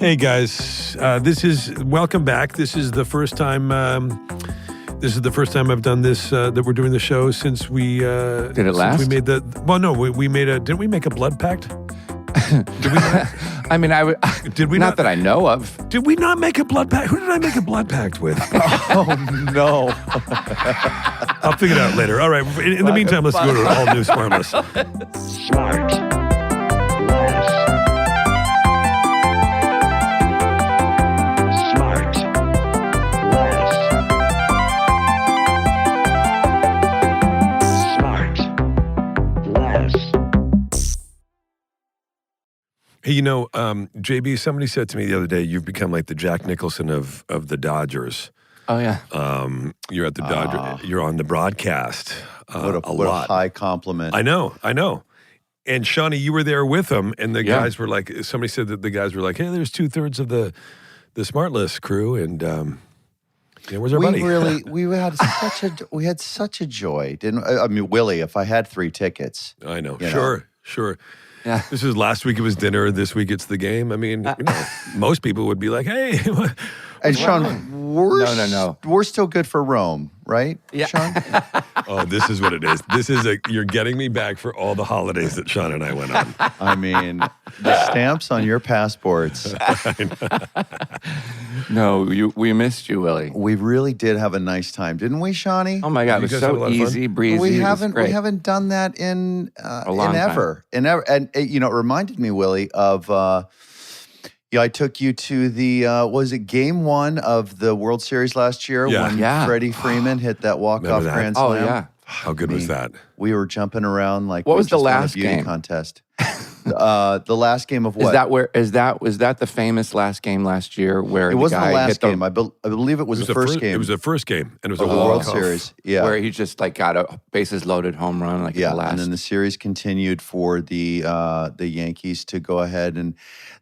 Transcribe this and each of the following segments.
Hey guys, welcome back. This is the first time. This is the first time I've done this. That we're doing the show since we did it last. We made the. Well, no, we made a. Didn't we make a blood pact? Did we not? I mean, Did we not that I know of. Did we not make a blood pact? Who did I make a blood pact with? Oh no! I'll figure it out later. All right. In the meantime, let's go to all new SmartLess. SmartLess. Hey, JB, somebody said to me the other day, you've become like the Jack Nicholson of the Dodgers. Oh yeah. You're at the Dodgers. You're on the broadcast. What a high compliment. I know. And Shawnee, you were there with them, and the guys were like, somebody said that the guys were like, hey, there's 2/3 of the SmartLess crew, and where's our buddy? We had such a joy, didn't I mean, Willie, if I had 3 tickets. I know. Sure. Yeah. This is last week it was dinner, this week it's the game. I mean, most people would be like, hey. And Sean, we're still good for Rome, right? Yeah. Sean? Oh, this is what it is. You're getting me back for all the holidays that Sean and I went on. I mean, the stamps on your passports. No, we missed you, Willie. We really did have a nice time, didn't we, Shawnee? Oh my God, it was so easy, breezy. We haven't done that in ever. And it reminded me, Willie, of I took you to the was it game 1 of the World Series last year when Freddie Freeman hit that walk-off grand slam? Oh yeah. How good was that? We were jumping around like what was the last beauty game contest? The last game of what? Was that the famous last game last year where it wasn't the last game? I believe it was the first game. It was the first game, and it was of the World Series. Yeah, where he just like got a bases loaded home run. Like the last. And then the series continued for the Yankees to go ahead, and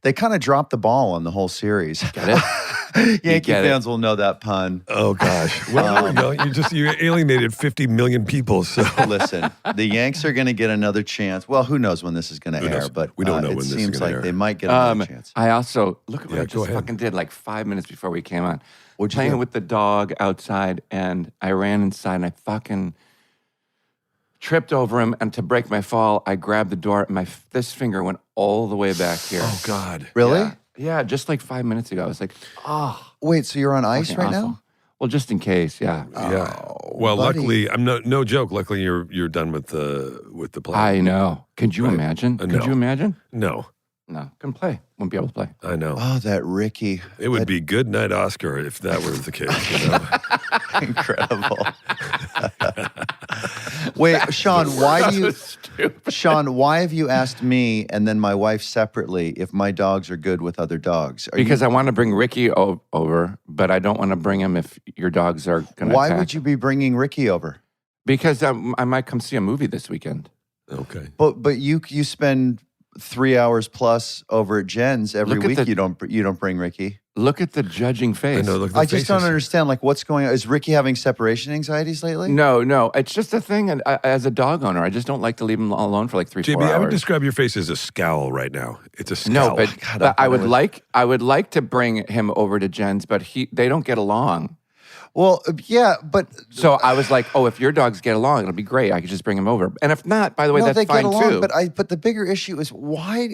they kind of dropped the ball on the whole series. Get it? Yankee fans will know that pun. Oh gosh! Well, there we go. You alienated 50 million people. So listen, the Yanks are going to get another chance. Well, who knows when this is going to air? But we don't know when it this is seems going to like air. they might get another chance. I also look at what I just ahead. fucking did like 5 minutes before we came on. What'd you Playing do? with the dog outside, and I ran inside, and I fucking tripped over him. And to break my fall, I grabbed the door. This finger went all the way back here. Oh God! Really? Yeah, just like 5 minutes ago. I was like, Wait, so you're on ice fucking right awful. now? Well, just in case, yeah. Well, buddy. luckily, I'm no joke. Luckily, you're done with the play. I know. Could you imagine? No. Could you imagine? No, Couldn't play. Wouldn't be able to play. I know. Oh, that Ricky. It would be good night, Oscar, if that were the case. Incredible. Wait, Sean, why have you asked me and then my wife separately if my dogs are good with other dogs? Because I want to bring Ricky over, but I don't want to bring him if your dogs are going to Why attack. would you be bringing Ricky over? Because I might come see a movie this weekend. Okay. But you spend 3 hours plus over at Jen's every Look at week. the- You don't bring Ricky. Look at the judging face. I know. Look at the I just don't faces. understand. Like, what's going on? Is Ricky having separation anxieties lately? No. It's just a thing. And as a dog owner, I just don't like to leave him alone for like 3-4 JB, hours. I would describe your face as a scowl right now. It's a scowl. No, but, God, but I would like to bring him over to Jen's, but they don't get along. Well, yeah, but So I was like, if your dogs get along, it'll be great. I could just bring him over. And if not, by the way, no, that's they fine get along. too. But the bigger issue is why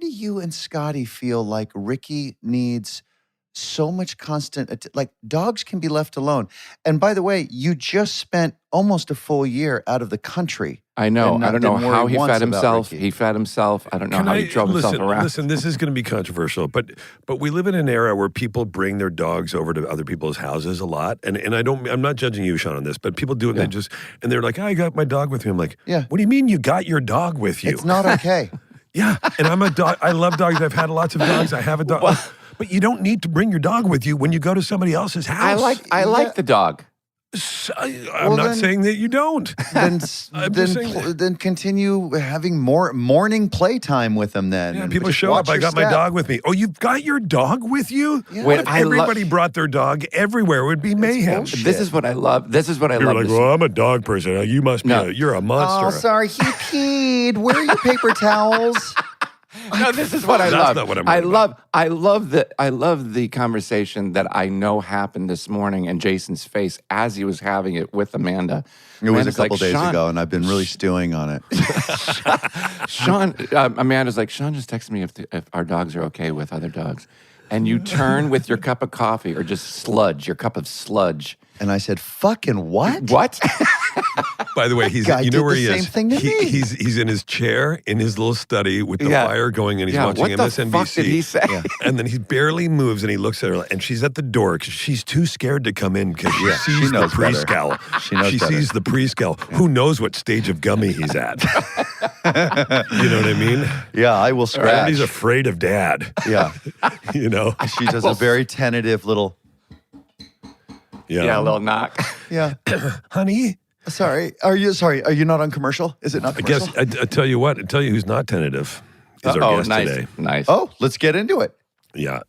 do you and Scotty feel like Ricky needs so much constant like dogs can be left alone? And by the way, you just spent almost a full year out of the country. I know. and I don't know didn't worry how he once fed about himself. Ricky. He fed himself. I don't know how he drove himself around. Listen, this is going to be controversial, but we live in an era where people bring their dogs over to other people's houses a lot, and I'm not judging you, Sean, on this, but people do it. Yeah. And they're like, I got my dog with me. I'm like, Yeah. What do you mean you got your dog with you? It's not okay. Yeah, and I'm a dog. I love dogs. I've had lots of dogs. I have a dog. But you don't need to bring your dog with you when you go to somebody else's house. I like the dog. I'm not saying that you don't. Then I'm just saying then continue having more morning playtime with them. Then Yeah, and people just show watch up. I your got my step. dog with me. Oh, you've got your dog with you? Yeah. What Wait, if I lo- everybody brought their dog everywhere? It would be mayhem. bullshit. This is what I love. This is what I You're love. like, to well, I'm a dog person. You're a Oh, monster. sorry, he peed. Where are your paper towels? No, this is what I That's love. not what I'm worried about. I love the conversation that I know happened this morning and Jason's face as he was having it with Amanda. It was a Amanda's like, couple days "Sean," ago, and I've been really stewing on it. Sean, Amanda's like, Sean just texted me if our dogs are okay with other dogs. And you turn with your cup of coffee or just sludge, your cup of sludge. And I said, "Fucking what? What? By the way, he's Guy you know did where the he same is. thing to me. He's in his chair in his little study with the fire going, and he's watching what the MSNBC. fuck did he say? And then he barely moves, and he looks at her, and she's at the door because she's too scared to come in because she sees the knows better. pre-scowl. She knows better. sees the pre-scowl. Who knows what stage of gummy he's at? You know what I mean? Yeah, I will scratch." He's afraid of dad. Yeah. You know? She does a very tentative little, Yeah, a little knock. yeah. Honey. Sorry. Are you not on commercial? Is it not I commercial? guess I tell you what. I tell you who's not tentative is our guest nice, today. nice. Oh, let's get into it. Yeah.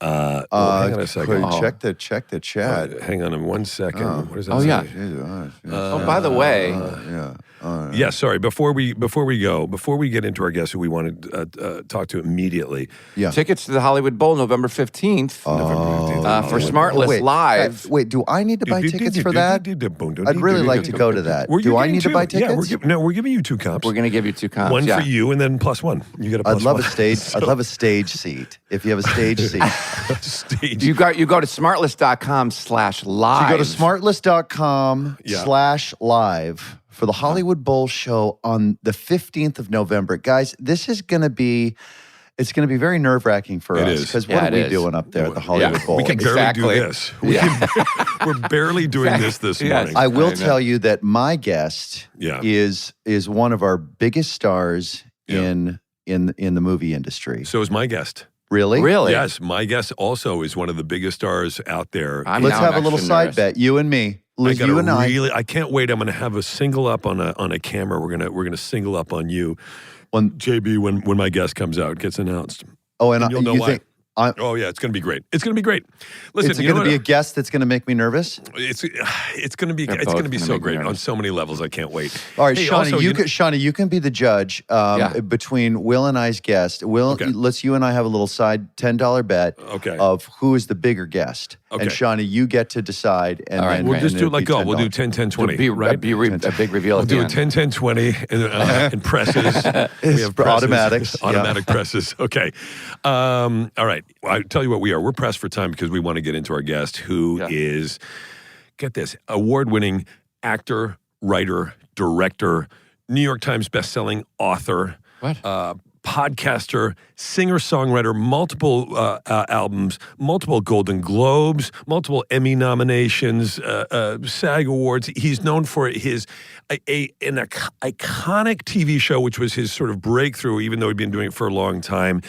Hang on a second. Check the chat. Hang on 1 second. What does that Oh, say? yeah. Oh, by the way, Yeah, sorry. Before we get into our guest who we want to talk to immediately. Yeah. tickets to the Hollywood Bowl November 15th for SmartLess Live. Wait, do I need to buy tickets for that? I'd really like to go to that. Do I need to buy tickets? Yeah, we're giving you 2 comps. We're going to give you 2 comps. one for you and then plus 1. You get a plus I'd love one. a stage. I'd love a stage seat. If you have a stage seat, Stage. You go to smartless.com/live. you go to smartless.com/live for the Hollywood Bowl show on the 15th of November. Guys, this is going to be. It's going to be very nerve-wracking for us is. because Yeah, what are it we is. doing up there at the Hollywood Bowl? We can barely Exactly. do this. We're barely doing this morning. I will I know. tell you that my guest Yeah. is one of our biggest stars Yeah. in the movie industry. So is my guest. Really? Really? Yes, my guest also is one of the biggest stars out there. Let's have a little side bet. You and me. I got You and I. I can't wait. I'm going to have a single up on a camera. We're gonna single up on you, JB, when my guest comes out, gets announced. Oh, and you'll know you why. think Oh yeah, it's going to be great. It's going to be great. Listen, it's going to be a guest that's going to make me nervous? It's going to be They're it's going to both be gonna so make me great on nervous. so many levels. I can't wait. All right, Hey, Shawnee, also, Shawnee, you can be the judge between Will and I's guest. Will, Okay. let's you and I have a little side $10 bet Okay. of who is the bigger guest. Okay. And Shawnee, you get to decide. And All right, then, We'll and just do it'll it like be go. We'll do $10. 10, 10, 20, a right? big reveal We'll at the do a end. 10, 10, 20 and presses. We have presses, automatics, yeah. Automatic presses. Okay. All right. Well, I tell you what we are. We're pressed for time because we want to get into our guest who is, get this, award-winning actor, writer, director, New York Times bestselling author. What? Podcaster, singer-songwriter, multiple albums, multiple Golden Globes, multiple Emmy nominations, SAG Awards. He's known for his an iconic TV show, which was his sort of breakthrough, even though he'd been doing it for a long time.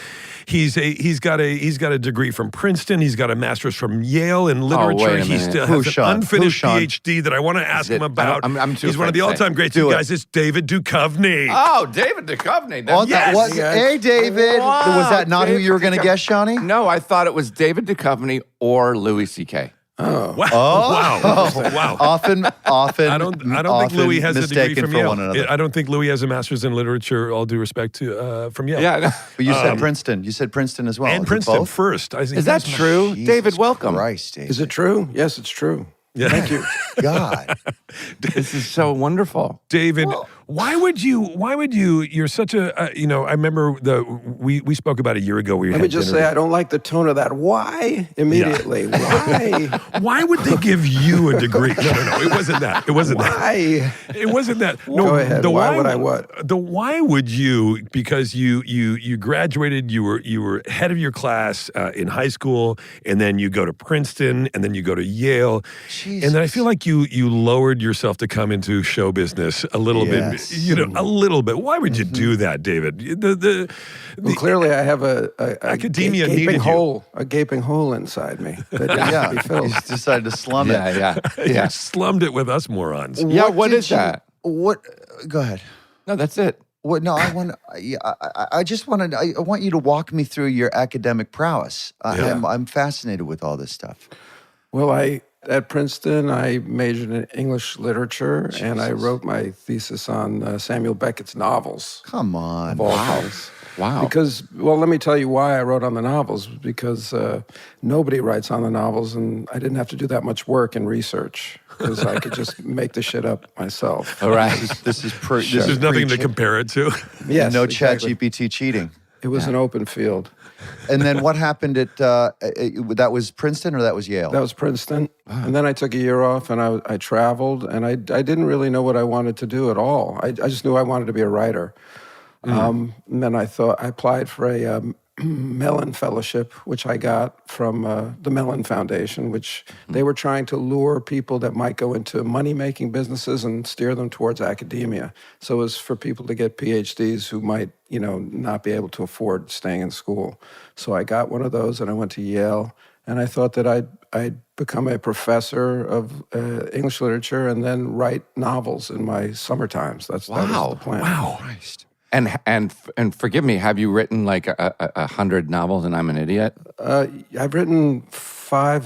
He's got a degree from Princeton. He's got a master's from Yale in literature. wait a He minute. still Who's has Sean? an unfinished Who's Sean? PhD that I want to ask him about. I'm too He's one of the afraid to say. all-time greats. Do You it. guys, it's David Duchovny. Oh, David Duchovny. Oh, Yes! Hey, David. Wow, Was that not who David you were going to guess, Shawnee? No, I thought it was David Duchovny or Louis C.K. Wow! Wow! Often. I don't think Louis has a degree mistaken from for Yale. one another. I don't think Louis has a master's in literature. All due respect to from Yale. Yeah. But you said Princeton. You said Princeton as well. and Is it Princeton both? first. I think Is that that's- true? Jesus David, welcome. Christ, David. Is it true? Yes, it's true. Yeah. Thank you. God. This is so wonderful. David? Why would you? You're such a. I remember we spoke about a year ago. Let me just say, I don't like the tone of that. Why? Immediately. Why? Why would they give you a degree? No. It wasn't that. It wasn't that. Why? It wasn't that. No, Go ahead. Why would I what? The why would you? Because you graduated. You were head of your class in high school, and then you go to Princeton, and then you go to Yale, and then I feel like you lowered yourself to come into show business a little bit. A little bit. Why would you do that, David? Well, clearly, I have a Academia needed gaping you. hole, a gaping hole inside me that needs to be filled. He's decided to slum it. Yeah. You slummed it with us morons. Yeah, what did is that? What? Go ahead. No, that's it. What? No, I want. I just wanted. I want you to walk me through your academic prowess. I'm fascinated with all this stuff. Well, at Princeton, I majored in English literature, and I wrote my thesis on Samuel Beckett's novels. Come on. Of all things. Wow. Because, well, let me tell you why I wrote on the novels. Because nobody writes on the novels, and I didn't have to do that much work and research because I could just make the shit up myself. All right. There's nothing to compare it to. Yes, no exactly. ChatGPT cheating. It was an open field. And then what happened at, that was Princeton or that was Yale? That was Princeton. And then I took a year off and I traveled, and I didn't really know what I wanted to do at all. I just knew I wanted to be a writer. And then I applied for a Mellon Fellowship, which I got from the Mellon Foundation, which they were trying to lure people that might go into money-making businesses and steer them towards academia. So it was for people to get PhDs who might, not be able to afford staying in school. So I got one of those, and I went to Yale, and I thought that I'd become a professor of English literature and then write novels in my summer times. That was the plan. Wow. Christ. And forgive me, have you written like 100 novels and I'm an idiot? I've written 4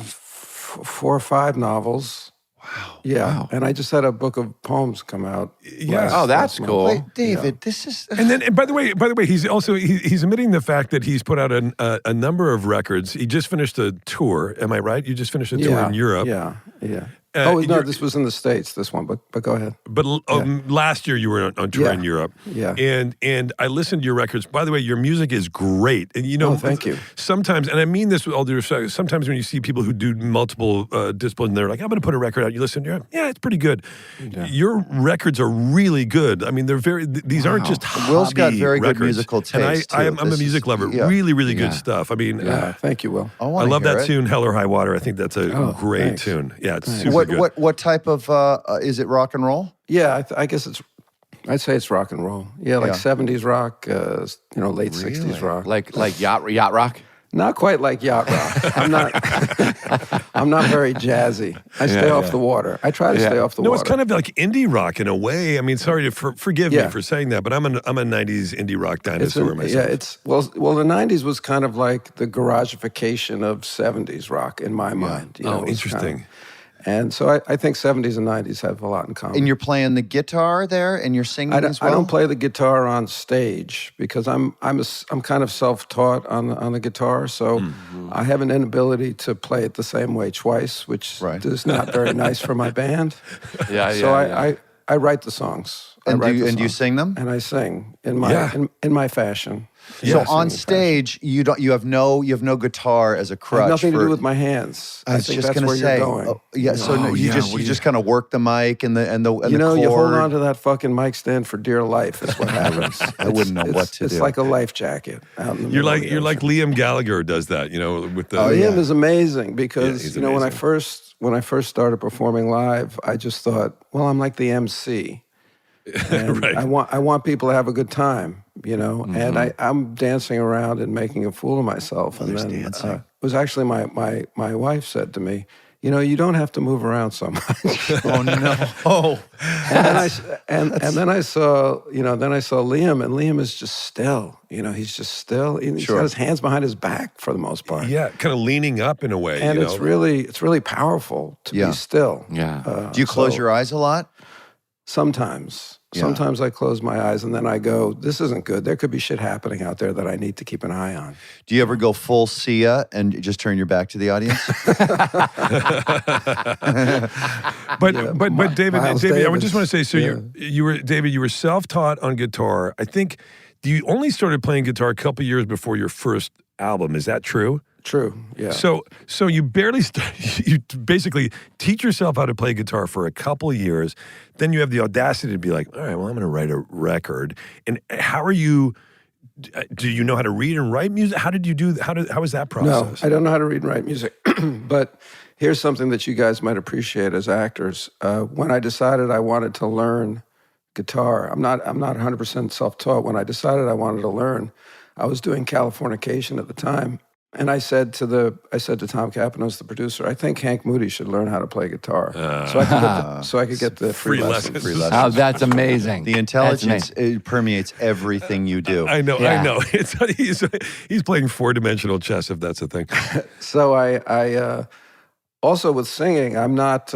or 5 novels. Wow. Yeah, Wow. and I just had a book of poems come out. Yeah. Oh, that's last cool. month. Wait, David, this is... And by the way, he's also he's admitting the fact that he's put out a number of records. He just finished a tour. Am I right? You just finished a tour in Europe. Yeah. Oh, No, this was in the States, this one, but go ahead. But last year you were on tour in Europe. Yeah. And I listened to your records. By the way, your music is great. And thank you. Sometimes, and I mean this with all due respect, sometimes when you see people who do multiple disciplines, they're like, I'm going to put a record out. You listen, you're like, yeah, it's pretty good. Yeah. Your records are really good. I mean, these aren't just Will's got hobby very records. good musical taste, And too. I'm a music lover. Really, really good stuff. I mean, Thank you, Will. I I love that tune, Hell or High Water. I think that's a great thanks. tune. Yeah, it's super good. What type of, is it rock and roll? Yeah, I guess I'd say it's rock and roll. Yeah, like 70s rock, late 60s rock. Like yacht rock? Not quite like yacht rock. I'm not very jazzy. I stay off the water. I try to stay off the water. No, it's kind of like indie rock in a way. I mean, sorry to forgive me Yeah. for saying that, but I'm a 90s indie rock dinosaur myself. Yeah, well, the 90s was kind of like the garagification of 70s rock in my mind. You know, it was interesting. kind of- and so I think 70s and 90s have a lot in common. And you're playing the guitar there, and you're singing as well? I don't play the guitar on stage because I'm kind of self-taught on the guitar, so I have an inability to play it the same way twice, which is not very nice for my band. I write the songs. And do you sing them? And I sing in my fashion. So on stage, you have no guitar as a crutch. It has nothing to do with my hands. I was think just that's going where to say, you're going. you just kind of work the mic and the chord. You hold on to that fucking mic stand for dear life. Is what happens. I wouldn't know what to do. It's like a life jacket out in the You're middle of the like ocean. Liam Gallagher does that, with the Liam is amazing because he's when I amazing. when I first started performing live, I just thought, well, I'm like the MC. And Right. I want people to have a good time, and I'm dancing around and making a fool of myself. And then it was actually my wife said to me, you don't have to move around so much. Oh no! Oh, and then I saw Liam, and Liam is just still. He's just still. He's got his hands behind his back for the most part. Yeah, kind of leaning up in a way. And it's really powerful to be still. Yeah. do you close your eyes a lot? Sometimes. Yeah. Sometimes I close my eyes and then I go, this isn't good. There could be shit happening out there that I need to keep an eye on. Do you ever go full Sia and just turn your back to the audience? But David, Miles I Davis, just want to say, so you were self-taught on guitar. I think you only started playing guitar a couple years before your first album. Is that true? True, yeah. So you barely you basically teach yourself how to play guitar for a couple of years. Then you have the audacity to be like, all right, well, I'm going to write a record. And how are you? Do you know how to read and write music? How did you do? How was that process? No, I don't know how to read and write music. But here's something that you guys might appreciate as actors. When I decided I wanted to learn guitar, I'm not 100% self-taught. When I decided I wanted to learn, I was doing Californication at the time. And I said to Tom Capanos, the producer, I think Hank Moody should learn how to play guitar, so I could get the free lessons. Free lessons. Oh, that's amazing. The intelligence it permeates everything you do. I know. Yeah. He's playing 4-dimensional chess, if that's a thing. So I Also with singing, I'm not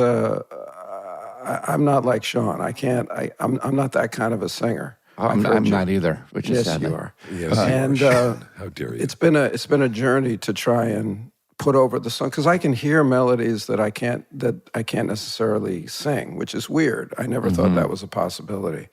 like Sean. I'm not that kind of a singer. I'm not either, which is Yes, sad. you are. Yes, And how dare you? it's been a journey to try and put over the song, because I can hear melodies that I can't necessarily sing, which is weird. I never thought that was a possibility.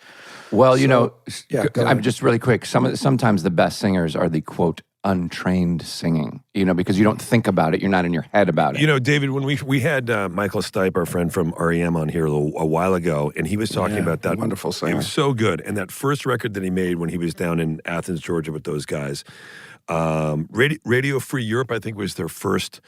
Well, go ahead. I'm just really quick. Sometimes the best singers are the quote untrained singing, because you don't think about it. You're not in your head about it. David, when we had Michael Stipe, our friend from REM, on here a while ago, and he was talking about that. Wonderful singer. He was so good. And that first record that he made when he was down in Athens, Georgia with those guys, Radio Free Europe, I think, was their first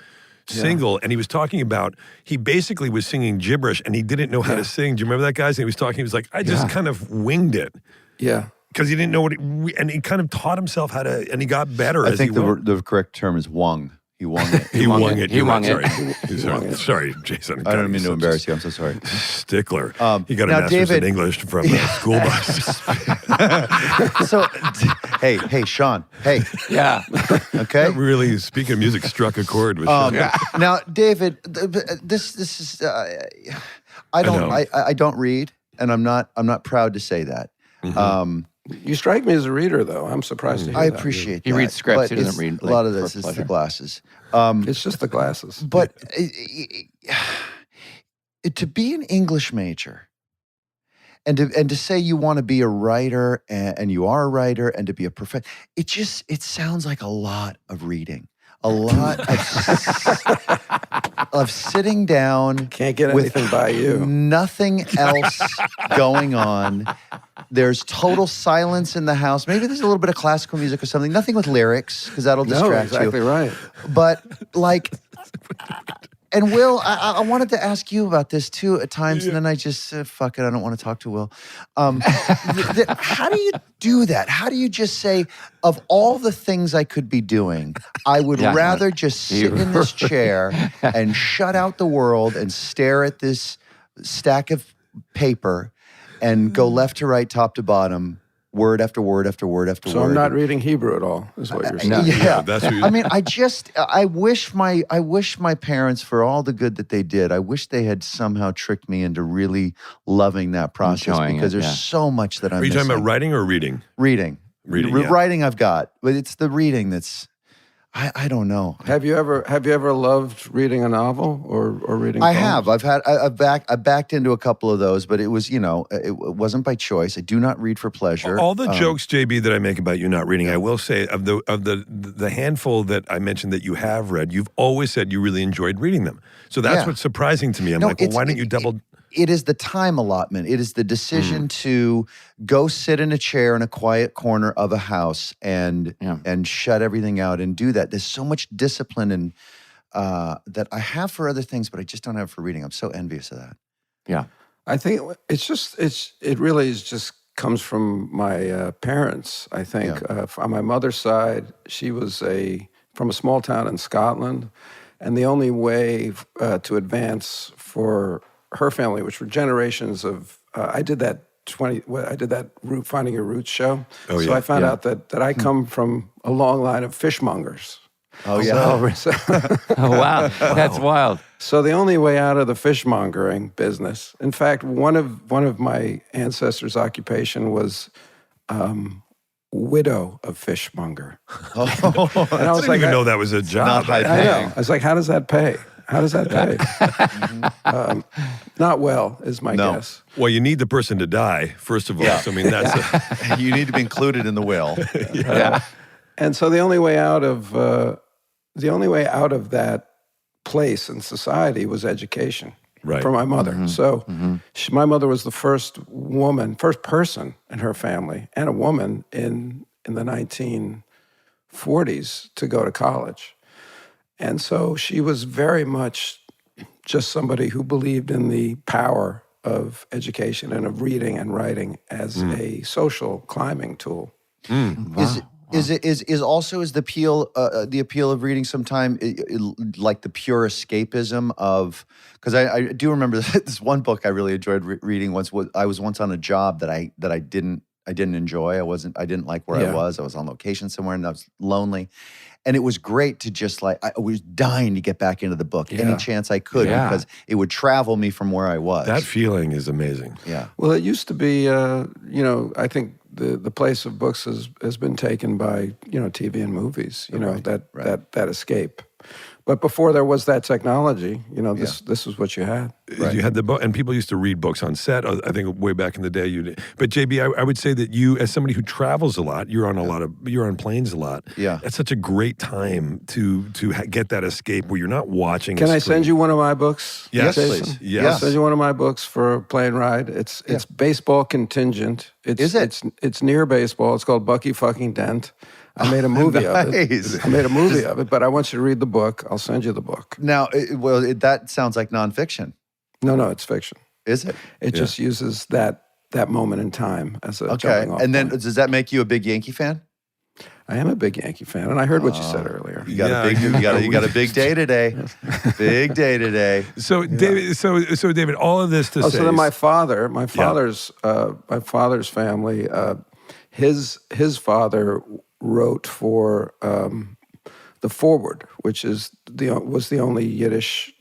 single. And he was talking about, he basically was singing gibberish and he didn't know how to sing. Do you remember that, guys? And he was talking, he was like, I just kind of winged it. Yeah. Because he didn't know and he kind of taught himself how to, and he got better I as think he went. the correct term is wung. He wung it. He wung it. He wung it. Sorry, Jason. I don't mean to embarrass you. I'm so sorry. Stickler. He got a now, master's David- in English from a school bus. So, hey, Sean. Hey, Yeah. okay. Really, speaking of music, struck a chord with Now, David, this is. I don't read, and I'm not proud to say that. You strike me as a reader, though. I'm surprised to hear I that. appreciate that. He reads scripts. but He doesn't it's- read, A lot of for this is the pleasure. glasses. It's just the glasses. But to be an English major and to say you want to be a writer and you are a writer and to be a professor, it sounds like a lot of reading, a lot of sitting down. Can't get with anything by you. Nothing else going on. There's total silence in the house. Maybe there's a little bit of classical music or something. Nothing with lyrics, because that'll No, distract exactly you. right. But like, and Will, I wanted to ask you about this too at times, and then I just said, fuck it, I don't want to talk to Will. How do you do that? How do you just say, of all the things I could be doing, I would rather just sit in this chair and shut out the world and stare at this stack of paper and go left to right, top to bottom, word after word after word after So word. I'm not reading Hebrew at all, is what you're saying. Yeah, that's what I mean, I wish my parents, for all the good that they did, I wish they had somehow tricked me into really loving that process, Enjoying because it, there's so much that I'm Are you talking missing. about writing or reading? Reading? Reading, yeah. Writing I've got, but it's the reading that's, I don't know. Have you ever loved reading a novel or reading? I poems? have. I've backed into a couple of those, but it was, it wasn't by choice. I do not read for pleasure. All the jokes, JB, that I make about you not reading, I will say of the handful that I mentioned that you have read, you've always said you really enjoyed reading them. So that's what's surprising to me. I'm like, well, why don't you double? It is the time allotment. It is the decision to go sit in a chair in a quiet corner of a house and shut everything out and do that. There's so much discipline and that I have for other things, but I just don't have for reading. I'm so envious of that. Yeah. I think it really just comes from my parents. I think on my mother's side, she was from a small town in Scotland, and the only way to advance for her family, which were generations of, I did that Finding Your Roots show. Oh, so yeah, I found out that I come from a long line of fishmongers. Oh yeah. Oh, wow. That's wild. So the only way out of the fishmongering business, in fact, one of my ancestors' occupation was widow of fishmonger. And I I didn't even know that was a job. Not high I paying. know. I was like, how does that pay? How does that pay? Not well, is my No. guess. Well, you need the person to die, first of all. Yeah. So, I mean, that's You need to be included in the will. Yeah. And so the only way out of that place in society was education. Right. For my mother. So my mother was the first person in her family, and a woman in the 1940s to go to college. And so she was very much just somebody who believed in the power of education and of reading and writing as a social climbing tool. Is the appeal of reading sometime like the pure escapism of, because I do remember this one book I really enjoyed reading once. I was once on a job that I didn't enjoy. I didn't like where I was. I was on location somewhere and I was lonely. And it was great to just like, I was dying to get back into the book any chance I could because it would travel me from where I was. That feeling is amazing. Yeah. Well, it used to be, I think the place of books has been taken by, TV and movies, that escape. But before there was that technology, this was what you had. Right. You had the book, and people used to read books on set. I think way back in the day, you did. But JB, I would say that you, as somebody who travels a lot, you're on planes a lot. Yeah, it's such a great time to get that escape where you're not watching. Can I send you one of my books? Yes, Jason? please. Yes. I'll send you one of my books for a plane ride. It's baseball contingent. Is it? It's near baseball. It's called Bucky Fucking Dent. I made a movie of it. I made a movie of it, but I want you to read the book. I'll send you the book. Now, that sounds like nonfiction. No, it's fiction. Is it? It just uses that moment in time as a jumping off And then point. does that make you a big Yankee fan? I am a big Yankee fan, and I heard what you said earlier. You got a big day today. Big day today. So David, so David, all of this to say. So then my father's family, his father wrote for the Forward, which was the only Yiddish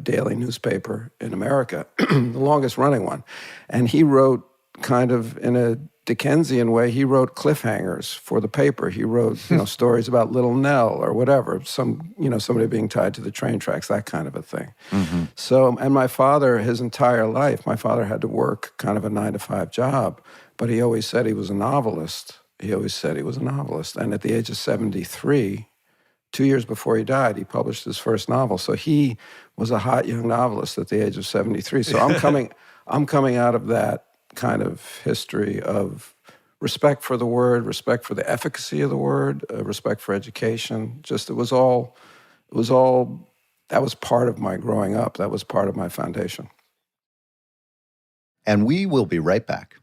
daily newspaper in America, the longest running one. And he wrote kind of in a Dickensian way, he wrote cliffhangers for the paper. He wrote, stories about Little Nell or whatever, somebody being tied to the train tracks, that kind of a thing. Mm-hmm. So, and my father, his entire life, my father had to work kind of a 9-to-5 job, but he always said he was a novelist. And at the age of 73, 2 years before he died, he published his first novel. So he was a hot young novelist at the age of 73. So I'm coming out of that kind of history of respect for the word, respect for the efficacy of the word, respect for education. Just that was part of my growing up. That was part of my foundation. And we will be right back.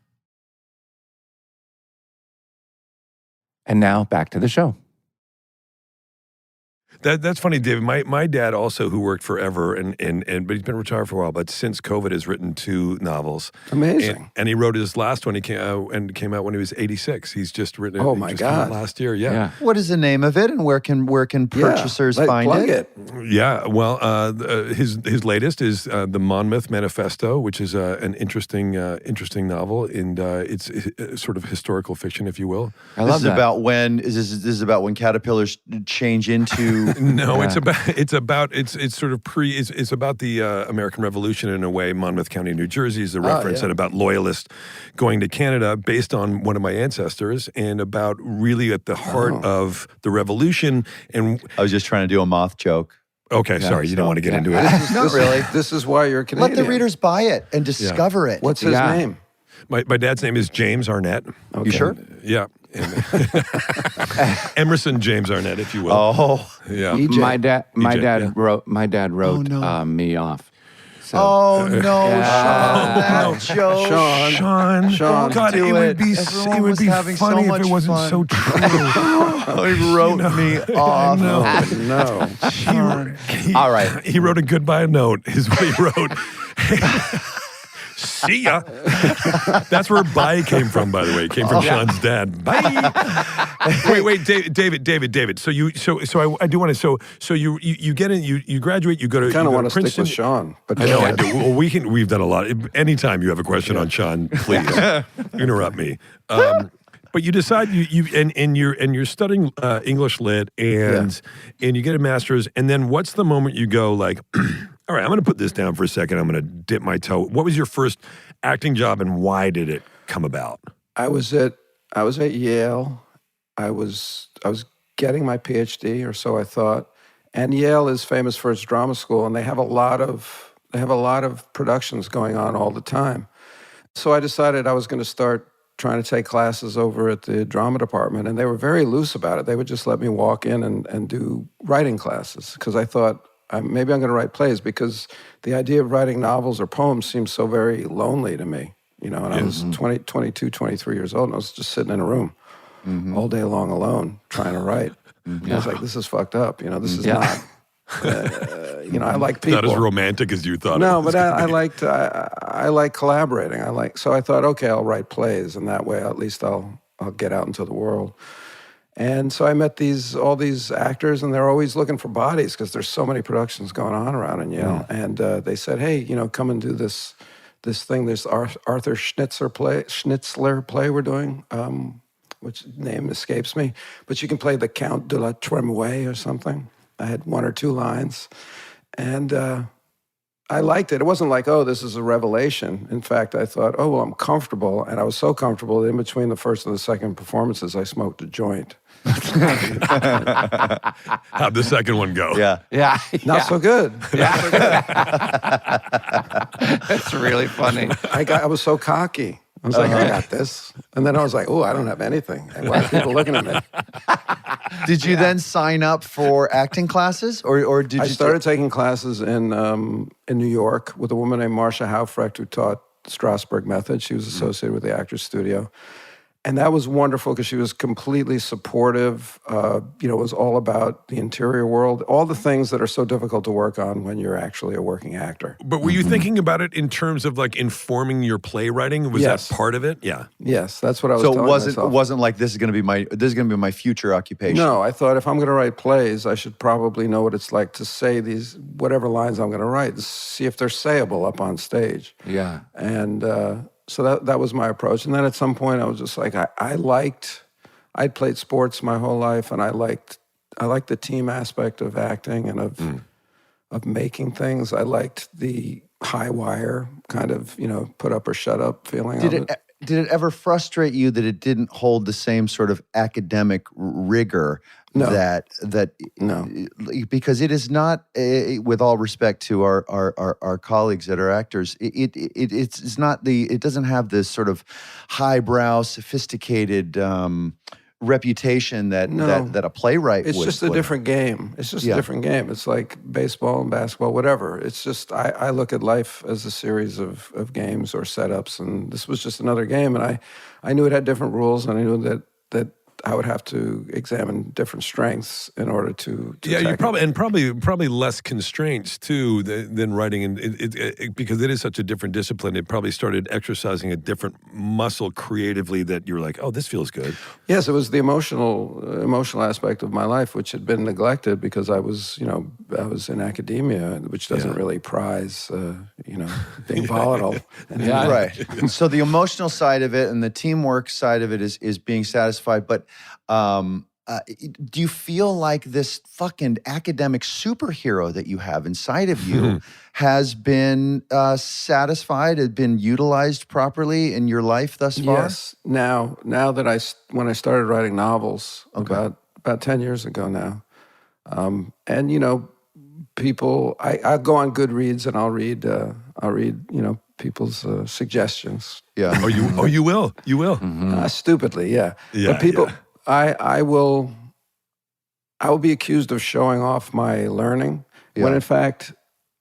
And now back to the show. That's funny, David. My dad also, who worked forever, but he's been retired for a while. But since COVID, has written 2 novels. Amazing. And he wrote his last one. He came out when he was 86. He's just written. Oh my God! Last year, yeah. What is the name of it, and where can purchasers find it? Yeah. Well, his latest is the Monmouth Manifesto, which is an interesting novel, and it's sort of historical fiction, if you will. I love that. This is about when caterpillars change into. No, it's about the American Revolution in a way. Monmouth County, New Jersey is the reference, and about loyalists going to Canada based on one of my ancestors, and about really at the heart of the revolution. And I was just trying to do a moth joke. Okay, sorry, you don't want to get into it. Not really. This is why you're Canadian. Let the readers buy it and discover it. What's his name? My dad's name is James Arnett. Okay. You sure? Yeah. Emerson James Arnett, if you will. Oh, yeah. My dad wrote me off. So. Oh no, Sean! That joke, Sean! God, it would be funny if it wasn't so true. He wrote me off. No. All right. He wrote a goodbye note. Is what he wrote. See ya. That's where bye came from, by the way. It came from Sean's dad. Bye. Wait, David. So I do want to. So you get in. You graduate. You go to. Kind of want to Princeton. stick with Sean, but I know I do. Well, we've done a lot. Anytime you have a question on Sean, please interrupt me. But you decide you're studying English lit and you get a master's, and then what's the moment you go like, all right, I'm going to put this down for a second. I'm going to dip my toe. What was your first acting job, and why did it come about? I was at Yale. I was getting my PhD, or so I thought. And Yale is famous for its drama school, and they have a lot of productions going on all the time. So I decided I was going to start trying to take classes over at the drama department, and they were very loose about it. They would just let me walk in and do writing classes, because I thought, maybe I'm going to write plays, because the idea of writing novels or poems seems so very lonely to me. And I was 22, 23 years old, and I was just sitting in a room all day long alone trying to write. I was like, this is fucked up. This is not, I like people. Not as romantic as you thought. No, but I like collaborating. So I thought, okay, I'll write plays, and that way at least I'll get out into the world. And so I met all these actors, and they're always looking for bodies because there's so many productions going on around in Yale. And they said, hey, come and do this thing, this Arthur Schnitzler play we're doing, which name escapes me. But you can play the Count de la Tremouille or something. I had 1 or 2 lines. And I liked it. It wasn't like, oh, this is a revelation. In fact, I thought, oh, well, I'm comfortable. And I was so comfortable that in between the first and the second performances, I smoked a joint. How'd the second one go? Yeah. Not so good. That's really funny. I was so cocky. I was like, I got this. And then I was like, oh, I don't have anything. And why are people looking at me? Did you then sign up for acting classes, or did I you started taking classes in New York with a woman named Marcia Haufrecht who taught Strasberg method. She was associated with the Actors Studio. And that was wonderful because she was completely supportive. It was all about the interior world, all the things that are so difficult to work on when you're actually a working actor. But were you thinking about it in terms of like informing your playwriting? Was Yes. that part of it? Yeah. Yes, that's what I was So telling myself. it wasn't like this is going to be my future occupation. No, I thought if I'm going to write plays, I should probably know what it's like to say whatever lines I'm going to write, see if they're sayable up on stage. Yeah. And so that was my approach. And then at some point I was just like, I'd played sports my whole life, and I liked the team aspect of acting and of making things. I liked the high wire kind of, put up or shut up feeling of it. Did it ever frustrate you that it didn't hold the same sort of academic rigor No. that No. because it is not, with all respect to our colleagues that are actors, it's not it doesn't have this sort of highbrow, sophisticated reputation that a playwright It's would. just a different game. It's just a different game. It's like baseball and basketball, whatever. It's just, I look at life as a series of games or setups, and this was just another game. And I knew it had different rules, and I knew that I would have to examine different strengths in order to Yeah, you tackle probably less constraints too than writing, and because it is such a different discipline. It probably started exercising a different muscle creatively that you're like, oh, this feels good. Yes, it was the emotional aspect of my life, which had been neglected because I was in academia, which doesn't really prize, being volatile. Yeah. Right. So the emotional side of it and the teamwork side of it is being satisfied. But do you feel like this fucking academic superhero that you have inside of you has been satisfied, has been utilized properly in your life thus far? Yes. Now that when I started writing novels about 10 years ago now, and people, I go on Goodreads and I'll read people's suggestions. Yeah. You will. Stupidly, yeah. Yeah, But people, yeah. I will be accused of showing off my learning when in fact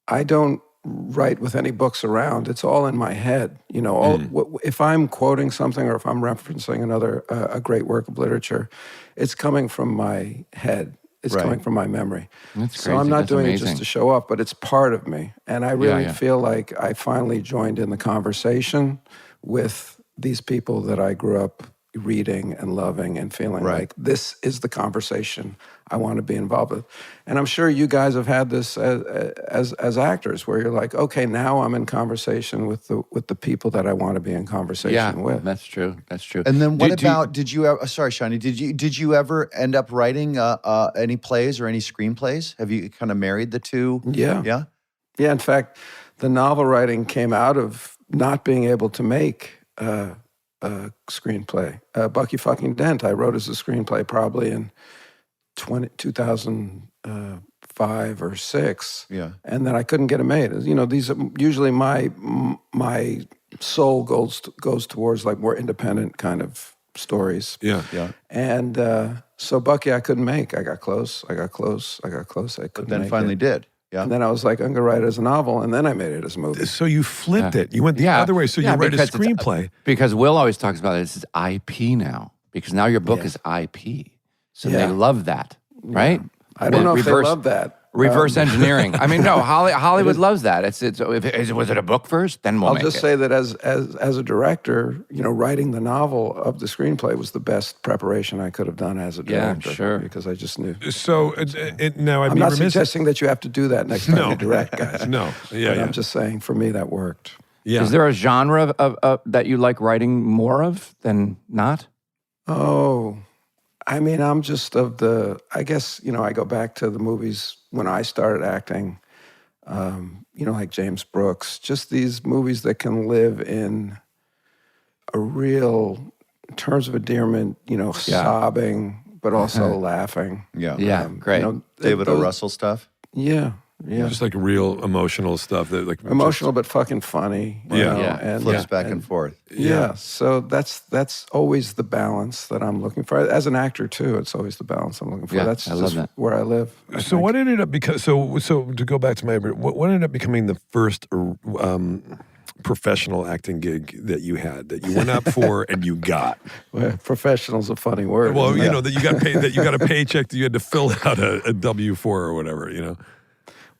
I don't write with any books around. It's all in my head. If I'm quoting something or if I'm referencing a great work of literature, it's coming from my head. It's coming from my memory. That's So I'm crazy. not That's doing amazing. it just to show off, but it's part of me. And I really yeah. feel like I finally joined in the conversation with these people that I grew up reading and loving and feeling like this is the conversation I want to be involved with. And I'm sure you guys have had this as actors where you're like, okay, now I'm in conversation with the people that I want to be in conversation with. That's true. That's true. And then did you ever, sorry, Shani, did you ever end up writing any plays or any screenplays? Have you kind of married the two? Yeah. Yeah? Yeah, in fact, the novel writing came out of not being able to make a screenplay. Bucky fucking Dent, I wrote as a screenplay probably in 2005 or 6. Yeah. And then I couldn't get it made. These are usually my soul goes towards like more independent kind of stories. Yeah. And so Bucky I couldn't make. I got close. I couldn't But then make finally it. did. Yeah. And then I was like, I'm going to write it as a novel, and then I made it as a movie. So you flipped it. You went the other way. So you write a because screenplay. Because Will always talks about this is IP now. Because now your book is IP. So they love that, right? I don't know if they Reverse- love that. Reverse engineering. I mean, no, Hollywood loves that. Was it a book first? Then we'll I'll make just it. say that as a director, writing the novel of the screenplay was the best preparation I could have done as a director. sure. Because I just knew. So now I'm not suggesting that you have to do that next time you direct, guys. No. Yeah, But I'm just saying, for me, that worked. Yeah. Is there a genre of that you like writing more of than not? Oh, I mean, I'm just I guess, I go back to the movies when I started acting, like James Brooks, just these movies that can live in a real, in terms of endearment, sobbing, but also laughing. Yeah. Yeah, great. David O. Russell stuff. Yeah. Just like real emotional stuff that like Emotional, but fucking funny. And Flips back and forth. Yeah. So that's always the balance that I'm looking for. As an actor too, it's always the balance I'm looking for. Yeah, That's I love just that. where I live. So what ended up so to go back to what ended up becoming the first professional acting gig that you had that you went up for and you got? Well, professional's a funny word. Well, isn't it? that you got paid, that you got a paycheck, that you had to fill out a W-4 or whatever,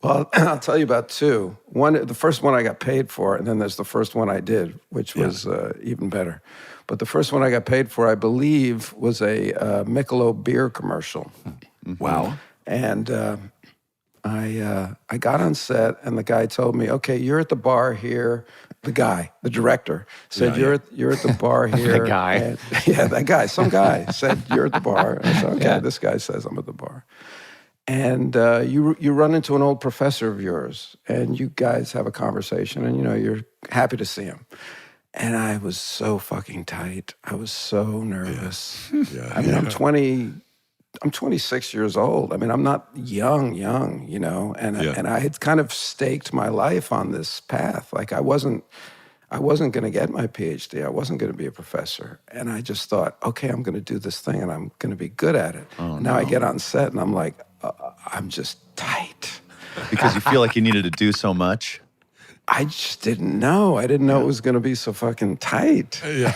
Well, I'll tell you about two. The first one I got paid for, and then there's the first one I did, which was even better. But the first one I got paid for, I believe, was a Michelob beer commercial. Wow. And I got on set, and the guy told me, "Okay, you're at the bar here." The director said, "You're at the bar here." The guy. And, that guy. Some guy said, "You're at the bar." And I said, "Okay, this guy says I'm at the bar." And you run into an old professor of yours, and you guys have a conversation, and you're happy to see him. And I was so fucking tight. I was so nervous. Yeah. I mean, I'm 26 years old. I mean, I'm not young, and I had kind of staked my life on this path. Like I wasn't going to get my PhD. I wasn't going to be a professor. And I just thought, okay, I'm going to do this thing and I'm going to be good at it. Now I get on set and I'm like, I'm just tight. Because you feel like you needed to do so much. I just didn't know. I didn't know it was going to be so fucking tight. Yeah.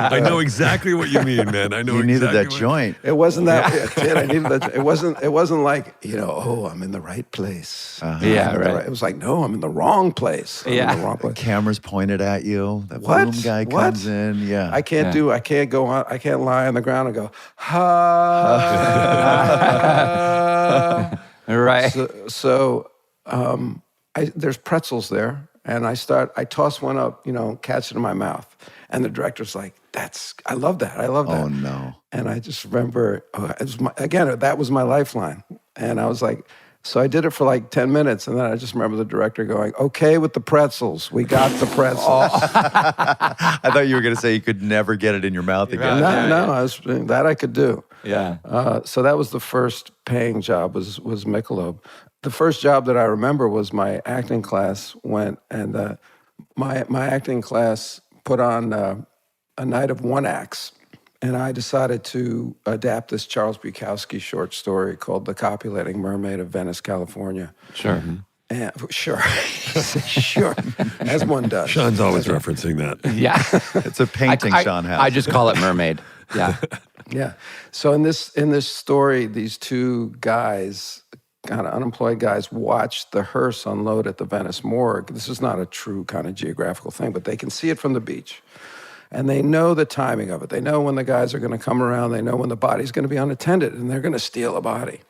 I know exactly what you mean, man. I know You needed exactly that joint. It wasn't that. Kid, I needed that. It wasn't like I'm in the right place. Yeah, right. It was like, no, I'm in the wrong place. I'm in the wrong place. Cameras pointed at you. The What? boom guy What? comes in. Yeah. I can't go on. I can't lie on the ground and go, ha. Right. So there's pretzels there, and I toss one up, catch it in my mouth, and the director's like, I love that. Oh, no. And I just remember, that was my lifeline, and I was like, so I did it for like 10 minutes, and then I just remember the director going, okay with the pretzels, we got the pretzels. I thought you were going to say you could never get it in your mouth again. That I could do. Yeah. So that was the first paying job was Michelob. The first job that I remember was my acting class went, and my acting class put on a night of one acts, and I decided to adapt this Charles Bukowski short story called "The Copulating Mermaid of Venice, California." Sure. And, sure, sure, as one does. Sean's always referencing that. Yeah. It's a painting Sean has. I just call it mermaid. Yeah. Yeah. So in this story, these two guys, kind of unemployed guys, watch the hearse unload at the Venice morgue. This is not a true kind of geographical thing, but they can see it from the beach. And they know the timing of it. They know when the guys are going to come around. They know when the body's going to be unattended, and they're going to steal a body.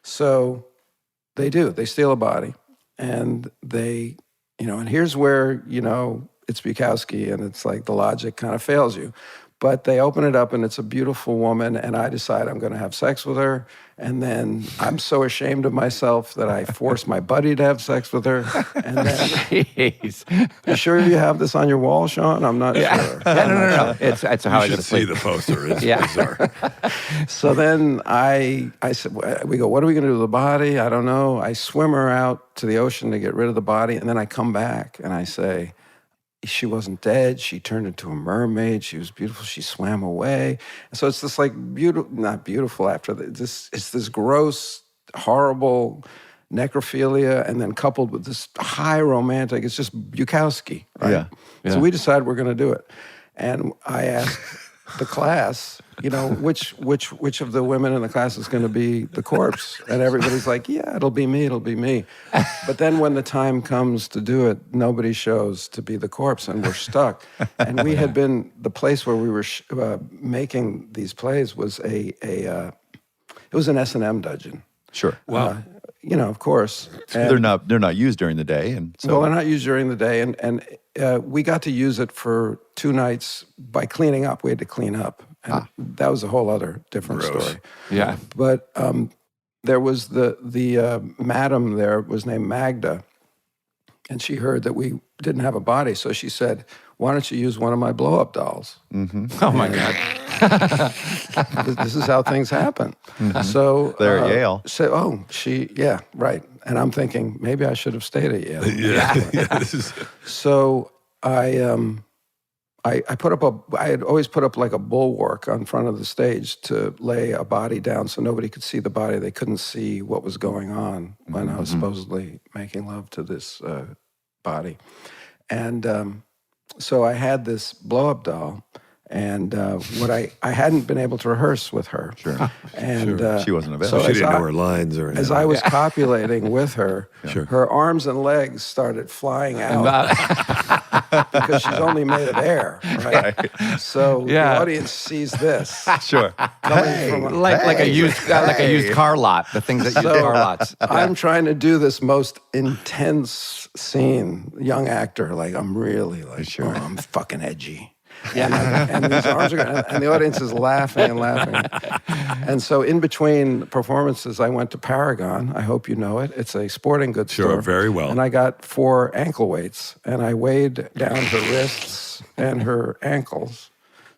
So they do. They steal a body, and they, and here's where, it's Bukowski, and it's like the logic kind of fails you. But they open it up, and it's a beautiful woman, and I decide I'm going to have sex with her. And then I'm so ashamed of myself that I force my buddy to have sex with her. And then, Jeez. you sure you have this on your wall, Sean? I'm not sure. No. It's how I You go should to see sleep. the poster. It's Yeah. bizarre. So then I said, we go, what are we going to do with the body? I don't know. I swim her out to the ocean to get rid of the body. And then I come back and I say, she wasn't dead. She turned into a mermaid. She was beautiful. She swam away. And so it's this like not beautiful after this. It's this gross, horrible necrophilia, and then coupled with this high romantic. It's just Bukowski, right? Yeah. So we decide we're going to do it. And I asked the class, which of the women in the class is going to be the corpse? And everybody's like, yeah, it'll be me. But then when the time comes to do it, nobody shows to be the corpse, and we're stuck. And we had been, the place where we were making these plays was it was an S&M dungeon. Sure. Wow. Of course. They're not used during the day, and so well, they're not used during the day, and we got to use it for 2 nights by cleaning up. We had to clean up, and that was a whole other different story. Yeah. But there was the madam there was named Magda, and she heard that we didn't have a body, so she said, "Why don't you use one of my blow-up dolls?" Mm-hmm. Oh my God. This is how things happen. Mm-hmm. So there at Yale. So, yeah, right. And I'm thinking maybe I should have stayed at Yale. So I put up I had always put up like a bulwark on front of the stage to lay a body down so nobody could see the body. They couldn't see what was going on when I was supposedly making love to this body. And so I had this blow-up doll. And what I hadn't been able to rehearse with her. Sure. And she wasn't available. She didn't know her lines or anything. As I was copulating with her, her arms and legs started flying out because she's only made of air, right? So the audience sees this. Sure. Like a used car lot. The things that use car lots. I'm trying to do this most intense scene, young actor, like I'm really like, oh, I'm fucking edgy. Yeah, and these arms are, and the audience is laughing and laughing. And so in between performances, I went to Paragon. I hope you know it. It's a sporting goods store. Sure, very well. And I got 4 ankle weights, and I weighed down her wrists and her ankles.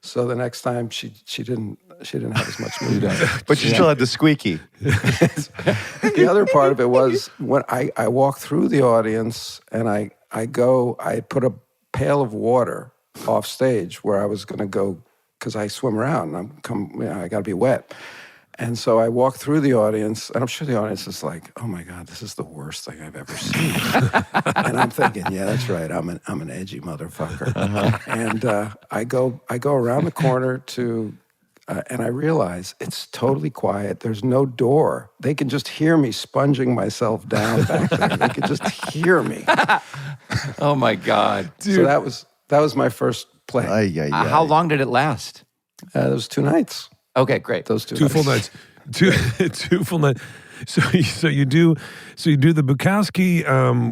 So the next time she didn't have as much movement. But you still had the squeaky. The other part of it was when I walk through the audience and I put a pail of water off stage where I was going to go because I swim around and I got to be wet. And so I walk through the audience, and I'm sure the audience is like, "Oh my God, this is the worst thing I've ever seen." And I'm thinking, "Yeah, that's right. I'm an edgy motherfucker." And I go around the corner to, and I realize it's totally quiet. There's no door. They can just hear me sponging myself down back there. They can just hear me. Oh my God, dude! So that was my first play. How long did it last? It was 2 nights. Okay, great. Those 2 2 full nights. 2 full nights. So you do the Bukowski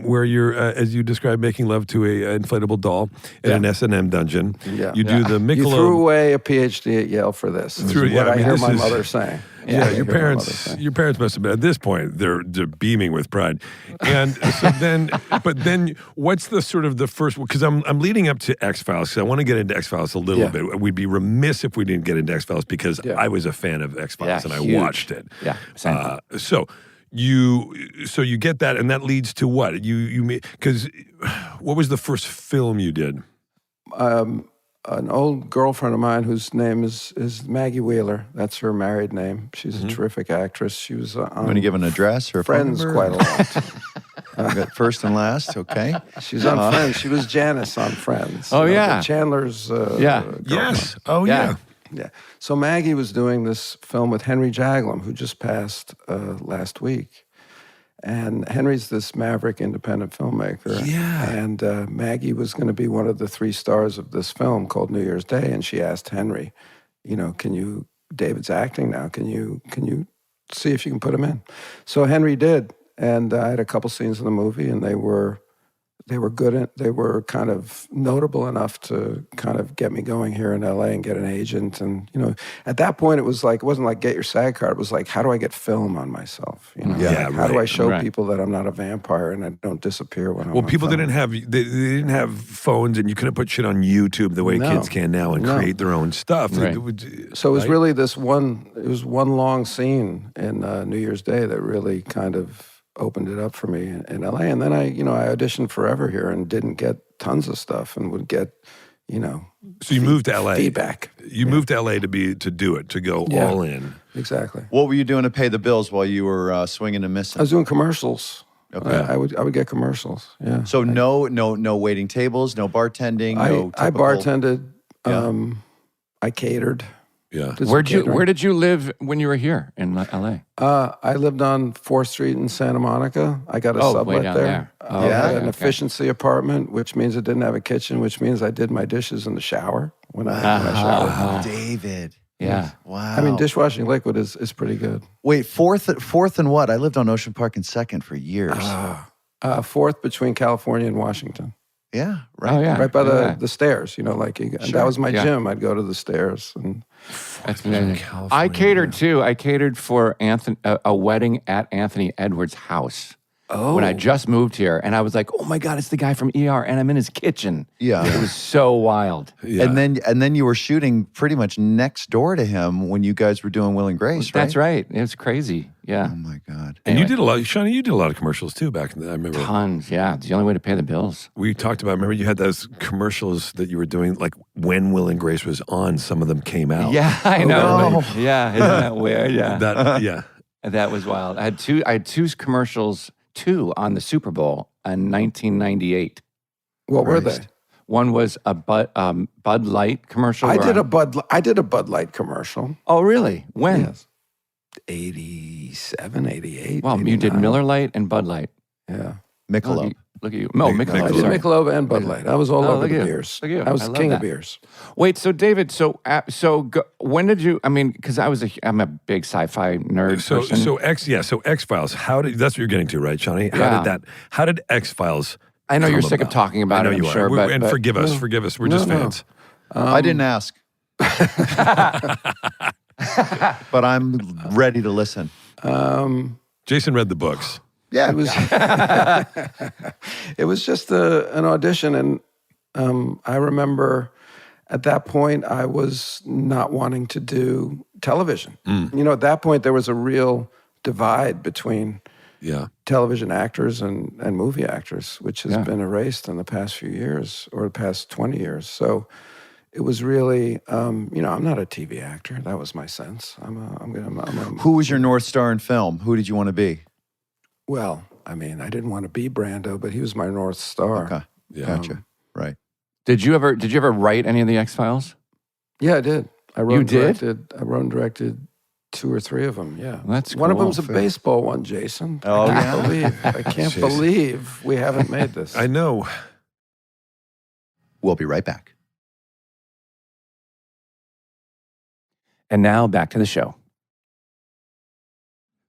where you're as you described making love to a inflatable doll in an S&M dungeon. Yeah. You do the Michelob. You threw away a PhD at Yale for this. This is what I hear my mother saying. Yeah, your parents must have been at this point. They're beaming with pride, and so then what's the sort of the first? Because I'm leading up to X-Files because I want to get into X-Files a little bit. We'd be remiss if we didn't get into X-Files because I was a fan of X-Files and I watched it. Yeah, same. So you get that, and that leads to what because what was the first film you did? An old girlfriend of mine whose name is Maggie Wheeler. That's her married name. She's a terrific actress. She was on I'm going to give an address or Friends quite a lot. Got first and last, okay. She's on Friends. She was Janice on Friends. Oh, yeah. Chandler's girlfriend. Yes. Oh, yeah. Yeah. So Maggie was doing this film with Henry Jaglom, who just passed last week. And Henry's this maverick independent filmmaker. Yeah. And Maggie was going to be one of the 3 stars of this film called New Year's Day. And she asked Henry, David's acting now. Can you see if you can put him in? So Henry did. And I had a couple scenes in the movie, and they were good. They were kind of notable enough to kind of get me going here in LA and get an agent. And, at that point, it wasn't like get your SAG card. It was like, how do I get film on myself? How do I show people that I'm not a vampire and I don't disappear when I'm Well, on people film? they didn't have phones, and you couldn't put shit on YouTube the way kids can now and create their own stuff. Right. So it was really one long scene in New Year's Day that really kind of opened it up for me in LA. And then I auditioned forever here and didn't get tons of stuff and would get, So you moved to LA. Feedback. You moved to LA to go all in. Exactly. What were you doing to pay the bills while you were swinging and missing? I was doing commercials. Okay. I would get commercials. Yeah. So no waiting tables, no bartending, no I typical... bartended. Yeah. I catered. Yeah. Did some Where catering. did you live when you were here in LA? I lived on 4th Street in Santa Monica. I got a Oh, way sublet down there. there. Oh, I had okay, an okay. efficiency apartment, which means it didn't have a kitchen, which means I did my dishes in the shower when I showered. Wow, David. Yeah. Wow. I mean, dishwashing liquid is pretty good. Wait, fourth and what? I lived on Ocean Park and 2nd for years. 4th between California and Washington. Yeah, right. Oh, yeah. Right by Yeah. the stairs, and that was my gym. I'd go to the stairs. And That's amazing. I catered too. I catered for a wedding at Anthony Edwards' house. When I just moved here, and I was like, "Oh my God, it's the guy from ER," and I'm in his kitchen. Yeah. It was so wild. Yeah. And then you were shooting pretty much next door to him when you guys were doing Will and Grace, right? That's right. It was crazy. Yeah, Oh my God. And you Anyway. did a lot, Shawnee, you did a lot of commercials too back in the, I remember. tons. Yeah, it's the only way to pay the bills. We talked about, remember you had those commercials that you were doing, like when Will and Grace was on, some of them came out. Yeah, I know. no. Yeah, isn't that weird? Yeah, Yeah. that was wild. I had two commercials, two on the Super Bowl in 1998. what were they? Christ. One was a Bud Light commercial. I where did a Bud Light commercial. Oh, really? When? Yes. 87, 88. Well, you did 89. Miller Light and Bud Light. Yeah. Michelob. Look at you. No, I Michelob. did Sorry. Michelob and Bud Light. I was all Oh, over look the at you. beers. Look at you. I was I the love king that. of beers. Wait, so David, when did you? I mean, because I'm a big sci-fi nerd person. So X-Files, that's what you're getting to, right, Shawnee? Yeah. How did X-Files I know you're come sick of about? talking about I know it. you I'm are. sure, but Forgive us. We're just No. fans. I didn't ask. But I'm ready to listen. Jason read the books. Yeah. It was it was just an audition, and I remember at that point I was not wanting to do television. At that point there was a real divide between Yeah. television actors and movie actors, which has been erased in the past few years or the past 20 years. So it was really, I'm not a TV actor. That was my sense. Who was your North Star in film? Who did you want to be? Well, I mean, I didn't want to be Brando, but he was my North Star. Okay. Yeah. Gotcha. Right. did you ever write any of the X-Files? Yeah, I did. I wrote You and did? directed. I wrote and directed 2 or 3 of them. Yeah, That's one of cool. them's a baseball one, Jason. Oh, I can't believe we haven't made this. I know. We'll be right back. And now back to the show.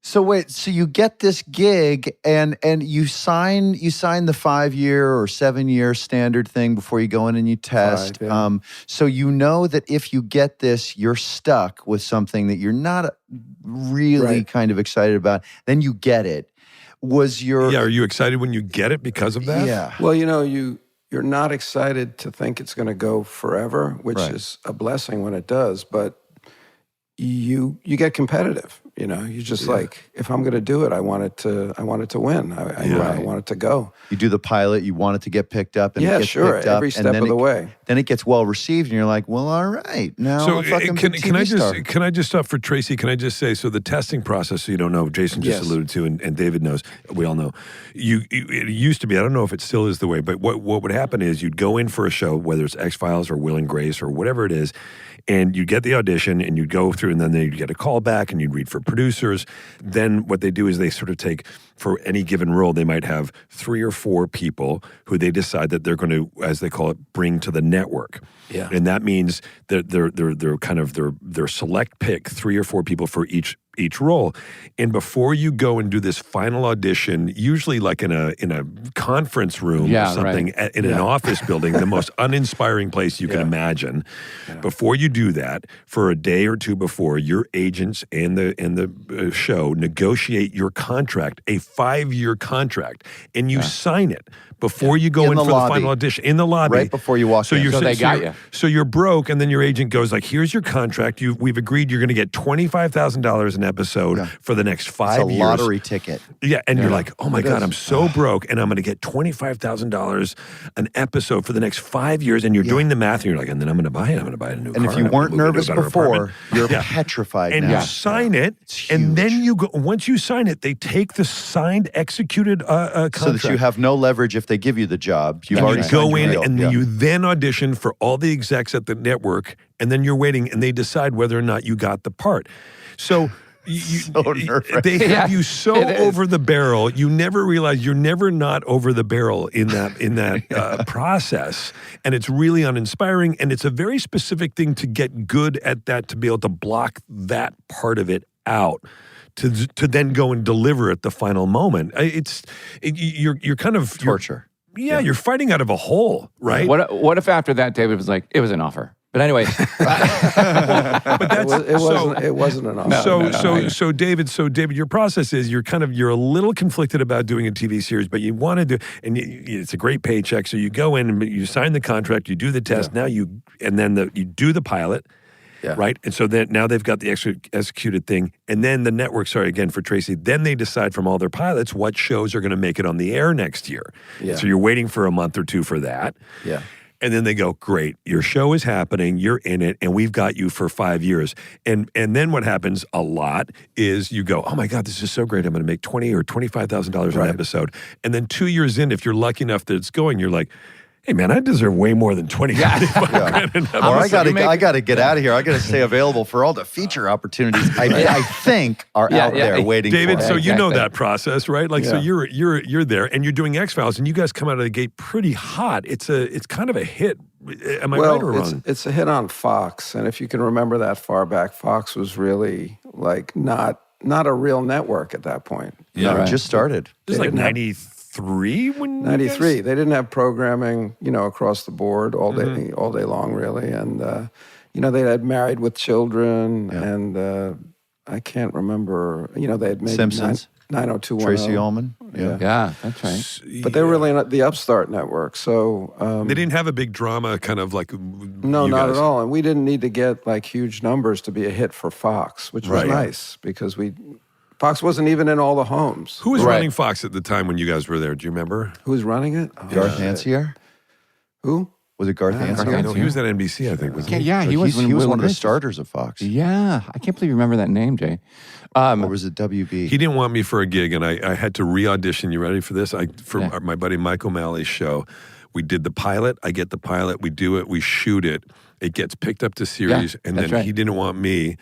So wait, so you get this gig and you sign the 5-year or 7-year standard thing before you go in and you test. 5, yeah. So you know that if you get this, you're stuck with something that you're not really Right. kind of excited about. Then you get it. Was your Yeah, are you excited when you get it because of that? Yeah. Well, you're not excited to think it's going to go forever, which Right. is a blessing when it does, but you get competitive. You're just like, if I'm going to do it, I want it to win. I want it to go. You do the pilot, you want it to get picked up, and it Yeah, gets sure. picked up, Every and step then of the it- way. Then it gets well received, and you're like, well, all right, now So I'm a fucking can big I TV star. just for Tracy? Can I just say, so the testing process, so you don't know, Jason just Yes. alluded to, and David knows, we all know. It used to be, I don't know if it still is the way, but what would happen is you'd go in for a show, whether it's X-Files or Will and Grace or whatever it is, and you'd get the audition and you'd go through, and then you'd get a call back and you'd read for producers. Then what they do is they sort of take, for any given role, they might have 3 or 4 people who they decide that they're going to, as they call it, bring to the network. Yeah. And that means that they're kind of their select pick 3 or 4 people for each role. And before you go and do this final audition, usually like in a conference room Yeah, or something, right. in an office building, the most uninspiring place you can imagine. Before you do that, for a day or 2 before, your agents and the show negotiate your contract, a 5-year contract, and you sign it before you go In in the for lobby. the final audition in the lobby, Right before you walk in. You're, So they got you're- you. So you're broke, and then your agent goes like, "Here's your contract. We've agreed you're going to get $25,000 an episode for the next 5 It's a years." lottery ticket. Yeah, and you're like, "Oh my God, is. I'm so broke, and I'm going to get $25,000 an episode for the next 5 years." And you're doing the math, and you're like, "And then I'm going to buy it. I'm going to buy a new car. And if you I'm gonna weren't move into a nervous better before, apartment." you're Yeah. petrified And now. you sign it, and then you go. Once you sign it, they take the signed, executed contract. So that you have no leverage if they give you the job. You've And already you go signed your in deal. and Yeah. you then audition for all the execs at the network, and then you're waiting, and they decide whether or not you got the part. So So nerve-wracking. they have you so over the barrel. You never realize you're never not over the barrel in that process, and it's really uninspiring. And it's a very specific thing to get good at that, to be able to block that part of it out, to then go and deliver at the final moment. You're kind of Torture. You're fighting out of a hole, right? What if after that David was like, it was an offer? But anyway, But that's It wasn't enough. So David, your process is you're a little conflicted about doing a TV series, but you want to do, and it's a great paycheck. So you go in and you sign the contract, you do the test. Now you do the pilot, right? And so then now they've got the executed thing, and then the network. Sorry again for Tracy. Then they decide from all their pilots what shows are going to make it on the air next year. Yeah. So you're waiting for a month or two for that. Yeah. And then they go, great, your show is happening, you're in it, and we've got you for 5 years. And then what happens a lot is you go, oh my God, this is so great. I'm going to make $20,000 or $25,000 an episode. And then 2 years in, if you're lucky enough that it's going, you're like, hey man, I deserve way more than $20,000 grand an episode. Or I got to get out of here. I got to stay available for all the feature opportunities I think are out there waiting David, for me. so you know that process, right? Like, so Yeah. you're there and you're doing X-Files and you guys come out of the gate pretty hot. It's kind of a hit. Am I right or wrong? It's a hit on Fox, and if you can remember that far back, Fox was really like not a real network at that point. No, it just started. This is like didn't have- 93 when 93. They didn't have programming, across the board all day long, really. And they had Married with Children, and I can't remember. They had made Simpsons. 90210. Tracy Ullman. yeah, that's right. But they were really not the upstart network, so They didn't have a big drama kind of like no, you not guys. at all. And we didn't need to get like huge numbers to be a hit for Fox, which was Right. nice because Fox wasn't even in all the homes. Who was Right. running Fox at the time when you guys were there? Do you remember? Who was running it? Oh, Garth shit. Hancier? Who? Was it Garth Hancier? No, he was at NBC, I think. Wasn't he? Yeah, he was He was one of the Richards- starters of Fox. Yeah, I can't believe you remember that name, Jay. Or was it WB? He didn't want me for a gig, and I had to re-audition. You ready for this? For my buddy Mike O'Malley's show. We did the pilot. I get the pilot. We do it. We shoot it. It gets picked up to series, and that's then right. he didn't want me,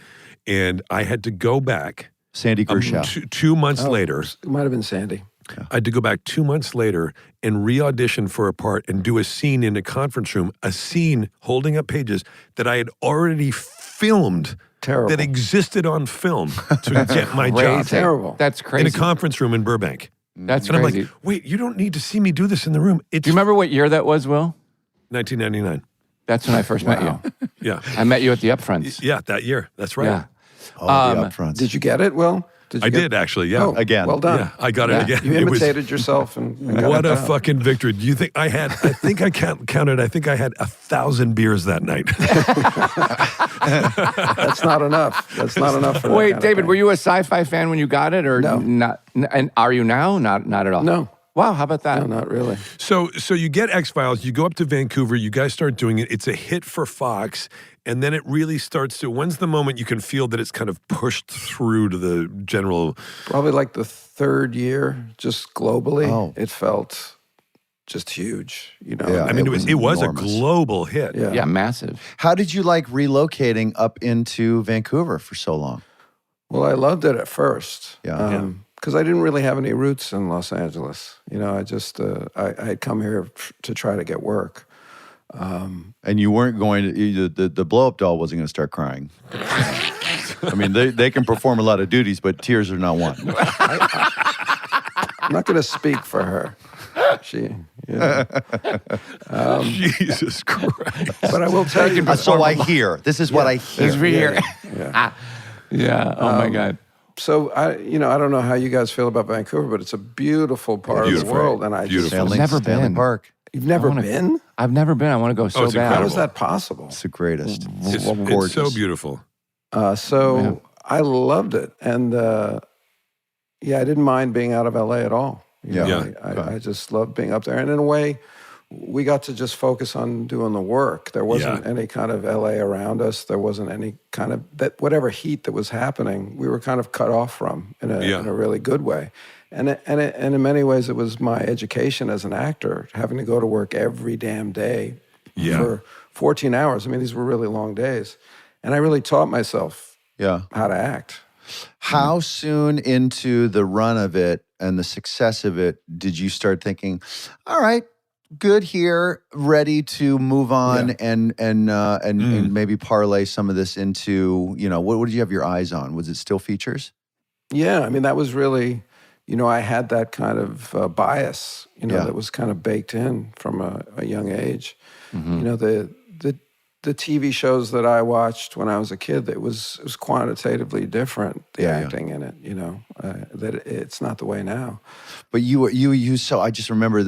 and I had to go back. Sandy Gershow. 2 months later, It might have been Sandy. I had to go back 2 months later and re-audition for a part and do a scene in a conference room, a scene holding up pages that I had already filmed. Terrible. That existed on film to get my job Crazy. Terrible. That's in crazy. a conference room in Burbank. That's And I'm crazy. like, wait, you don't need to see me do this in the room. It's Do you remember what year that was, Will? 1999. That's when I first met you. Yeah. I met you at the Upfronts. Yeah, that year. That's right. Yeah. Oh, the upfronts. Did you get it, Will? I did actually, yeah. Oh, Again. Well done. Yeah, I got it again. You It was- imitated yourself and got what it a down. fucking victory. Do you think I counted, I think I had 1,000 beers that night. That's not enough. That's not enough for that Wait, kind of David, thing. were you a sci-fi fan when you got it, or No. not? And are you now? Not at all. No. Wow, how about that? No, not really. So you get X-Files, you go up to Vancouver, you guys start doing it. It's a hit for Fox, and then it really starts to, when's the moment you can feel that it's kind of pushed through to the general? Probably like the third year, just globally, Oh. it felt just huge. Yeah. I mean, it was a enormous. global hit. Yeah. Yeah, massive. How did you like relocating up into Vancouver for so long? Well, I loved it at first. Yeah. Because I didn't really have any roots in Los Angeles. I just, I had come here to try to get work. And you weren't going to, the blow-up doll wasn't going to start crying. I mean, they can perform a lot of duties, but tears are not one. I'm not going to speak for her. Jesus Christ. But I will tell you. So I hear. This is what I hear. It's here. Yeah. Yeah. Oh my God. So I don't know how you guys feel about Vancouver, but it's a beautiful part of the Beautiful. world, and I Beautiful. just Never Stanley been. Park. you've never been. I've never been. I want to go so it's bad. How incredible. is that possible? It's the greatest. It's gorgeous. so beautiful. So I loved it, and I didn't mind being out of LA at all. I just loved being up there, and in a way, we got to just focus on doing the work. There wasn't any kind of LA around us. There wasn't any kind of that whatever heat that was happening. We were kind of cut off from in a really good way. And in many ways, it was my education as an actor, having to go to work every damn day for 14 hours. I mean, these were really long days. And I really taught myself how to act. How soon into the run of it and the success of it did you start thinking, all right, good here, ready to move on and maybe parlay some of this into, what did you have your eyes on? Was it still features? Yeah, I mean, that was really, I had that kind of bias, that was kind of baked in from a young age. The TV shows that I watched when I was a kid, it was quantitatively different, the acting in it, that it's not the way now. But you so I just remember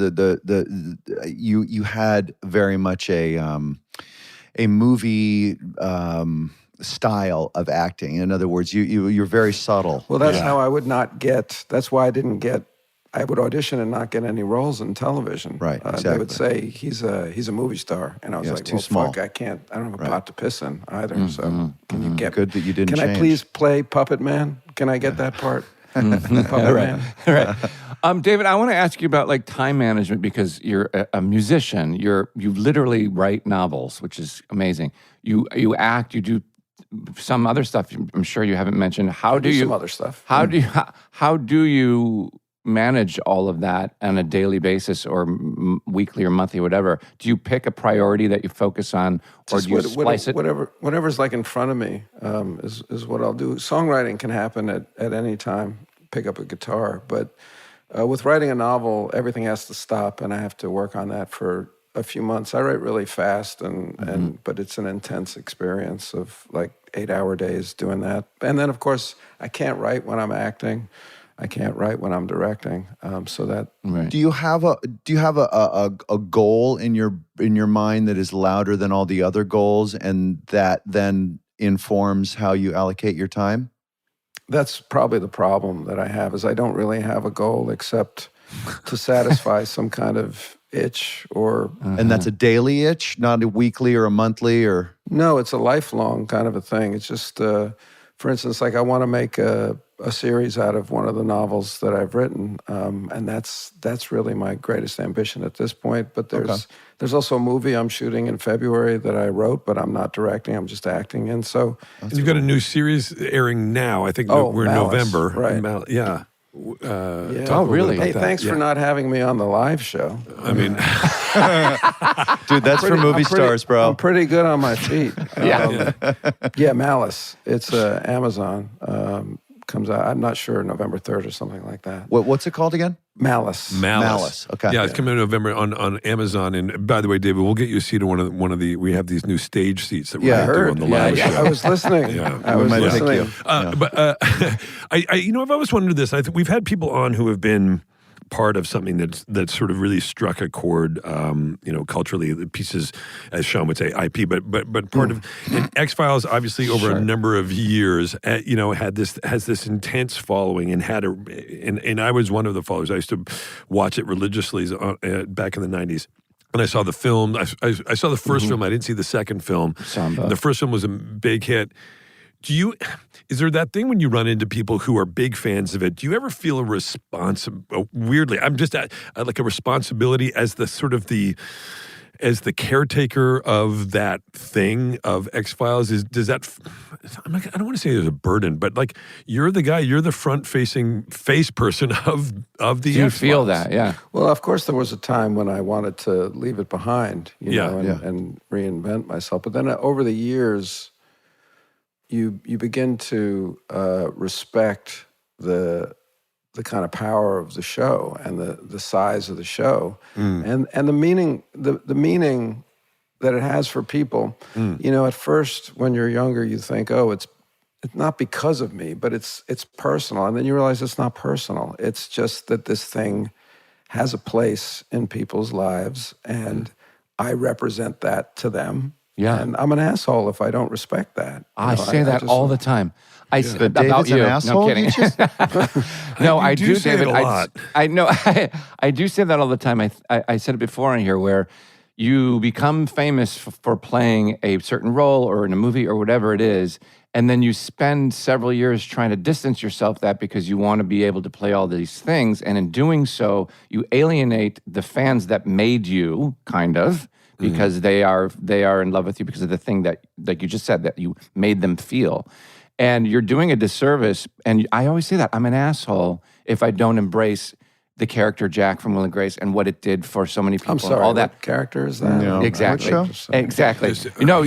you had very much a movie style of acting. In other words, you're very subtle. Well, that's how I would not get. That's why I would audition and not get any roles in television. Right, exactly. They would say he's a movie star, and I was like, too well, small. Fuck, I can't. I don't have a pot to piss in either. So can you get? Good that you didn't. Can change. I please play Puppet Man? Can I get that part? Puppet Man. Right. David, I want to ask you about like time management because you're a musician. You literally write novels, which is amazing. You act. You do some other stuff. I'm sure you haven't mentioned. How do you? Some other stuff. How do you manage all of that on a daily basis or weekly or monthly or whatever? Do you pick a priority that you focus on, or do you splice it? Whatever's like in front of me is what I'll do. Songwriting can happen at any time. Pick up a guitar, but with writing a novel, everything has to stop, and I have to work on that for a few months. I write really fast, but it's an intense experience of like 8-hour days doing that. And then, of course, I can't write when I'm acting. I can't write when I'm directing. So that. Right. Do you have a goal in your mind that is louder than all the other goals, and that then informs how you allocate your time? That's probably the problem that I have, is I don't really have a goal except to satisfy some kind of itch or. And that's a daily itch, not a weekly or a monthly or. No, it's a lifelong kind of a thing. It's just, for instance, like I want to make a series out of one of the novels that I've written, and that's really my greatest ambition at this point. But there's also a movie I'm shooting in February that I wrote, but I'm not directing. I'm just acting in. So you've got a new series airing now. I think we're in Malice, November. right? Yeah. Oh, really? Hey, thanks for not having me on the live show. I mean, Dude, that's for movie stars, bro. I'm pretty good on my feet. Yeah. Malice. It's Amazon. Comes out, I'm not sure, November 3rd or something like that. What's it called again? Malice. Okay. Yeah, it's coming in November on Amazon. And by the way, David, we'll get you a seat on one of the. We have these new stage seats that we're going to do on the live show. I was listening. I was listening. But I've always wondered this. We've had people on who have been part of something that sort of really struck a chord, culturally. The pieces, as Sean would say, IP. But part of X-Files, obviously, over a number of years, has this intense following and and I was one of the followers. I used to watch it religiously back in the 90s. And I saw the film. I saw the first film. I didn't see the second film. Samba. The first film was a big hit. Is there that thing when you run into people who are big fans of it? Do you ever feel weirdly, I'm just like a responsibility as as the caretaker of that thing of X-Files? I don't want to say there's a burden, but like you're the guy, you're the front-facing face person of the X-Files. Do you feel that? Yeah. Well, of course, there was a time when I wanted to leave it behind, and reinvent myself. But then over the years, you begin to respect the kind of power of the show and the size of the show and the meaning that it has for people. At first when you're younger, you think, oh, it's not because of me, but it's personal. And then you realize it's not personal. It's just that this thing has a place in people's lives, and I represent that to them. Yeah. And I'm an asshole if I don't respect that. I say that all the time. But about David's you. an asshole? No kidding. No, I do, say David. it a lot. I know. I do say that all the time. I said it before on here, where you become famous for playing a certain role or in a movie or whatever it is, and then you spend several years trying to distance yourself that because you want to be able to play all these things, and in doing so, you alienate the fans that made you, kind of, because they are in love with you because of the thing that, like you just said, that you made them feel. And you're doing a disservice. And I always say that I'm an asshole if I don't embrace the character Jack from Will and Grace and what it did for so many people. I'm sorry, all that. what character is that? No. Exactly. What show? Exactly. Just- You know,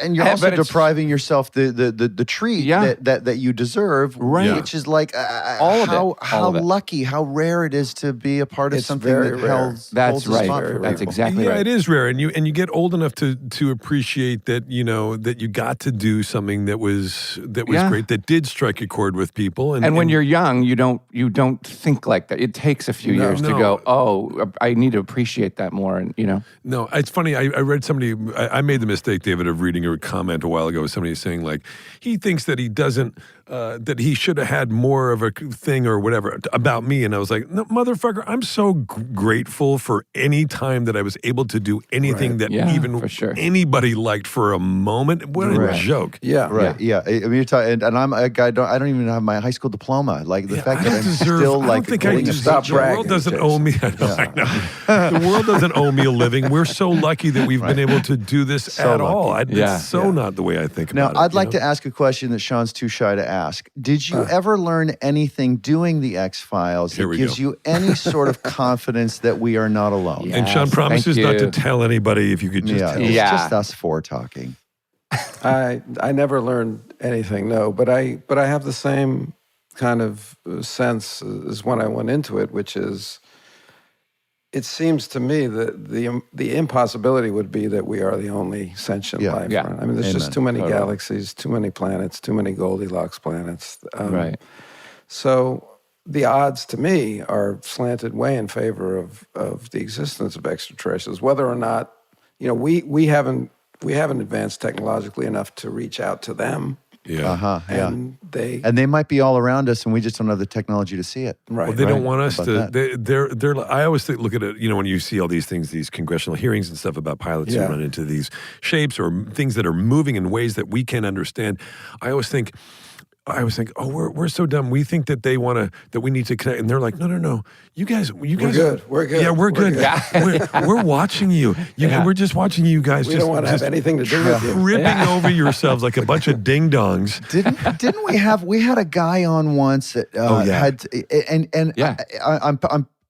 And you're also but it's- depriving yourself the treat Yeah. that you deserve, Right. which is like All of it. how All of it. lucky, how rare it is to be a part of It's something very that rare. holds That's a right. spot for That's people. exactly yeah, right. it is rare, and you get old enough to appreciate that that you got to do something that was Yeah. great, that did strike a chord with people. And when you're young, you don't think like that. It takes a few years to No. go, oh, I need to appreciate that more. And No, it's funny. I read somebody. I made the mistake, David, of reading a comment a while ago. With somebody saying like he thinks that he doesn't, that he should have had more of a thing or whatever about me. And I was like, no, motherfucker, I'm so grateful for any time that I was able to do anything that Yeah, even for sure. anybody liked for a moment. What a joke. Yeah. Right. Yeah. I mean, you're talking, and I'm a guy. I don't even have my high school diploma. Like the fact I that don't I'm deserve. still I like don't think I holding a deserve. Stop The world bragging, doesn't Jason. owe me. I know. The world doesn't owe me a living. We're so lucky that we've been able to do this So at all. lucky. It's so not the way I think Now, about it. I'd like to ask a question that Sean's too shy to ask. Did you ever learn anything doing the X-Files Here that we gives go. you any sort of confidence that we are not alone? And Sean Yes, promises thank not to you. tell anybody if you could just Yeah, tell. it's Yeah. just us four talking. I never learned anything, no, but I have the same kind of sense as when I went into it, which is, it seems to me that the impossibility would be that we are the only sentient Yeah. life. Yeah. Right? I mean, there's Amen. just too many Totally. galaxies, too many planets, too many Goldilocks planets. right. So the odds to me are slanted way in favor of the existence of extraterrestrials, whether or not we haven't advanced technologically enough to reach out to them. Yeah. Yeah. And they And they might be all around us, and we just don't have the technology to see it. right. Well, they don't Right. want us How to. about They're. I always look at it. When you see all these things, these congressional hearings and stuff about pilots who Yeah. run into these shapes or things that are moving in ways that we can't understand. I always think, oh, we're so dumb. We think that they want to, that we need to connect, and they're like, no, you guys, We're good. We're good. Yeah, we're good. We're watching you. We're just watching you guys. We just, don't want to have just anything to do with you. tripping over yourselves like a bunch of ding dongs. Didn't we had a guy on once that had and Yeah.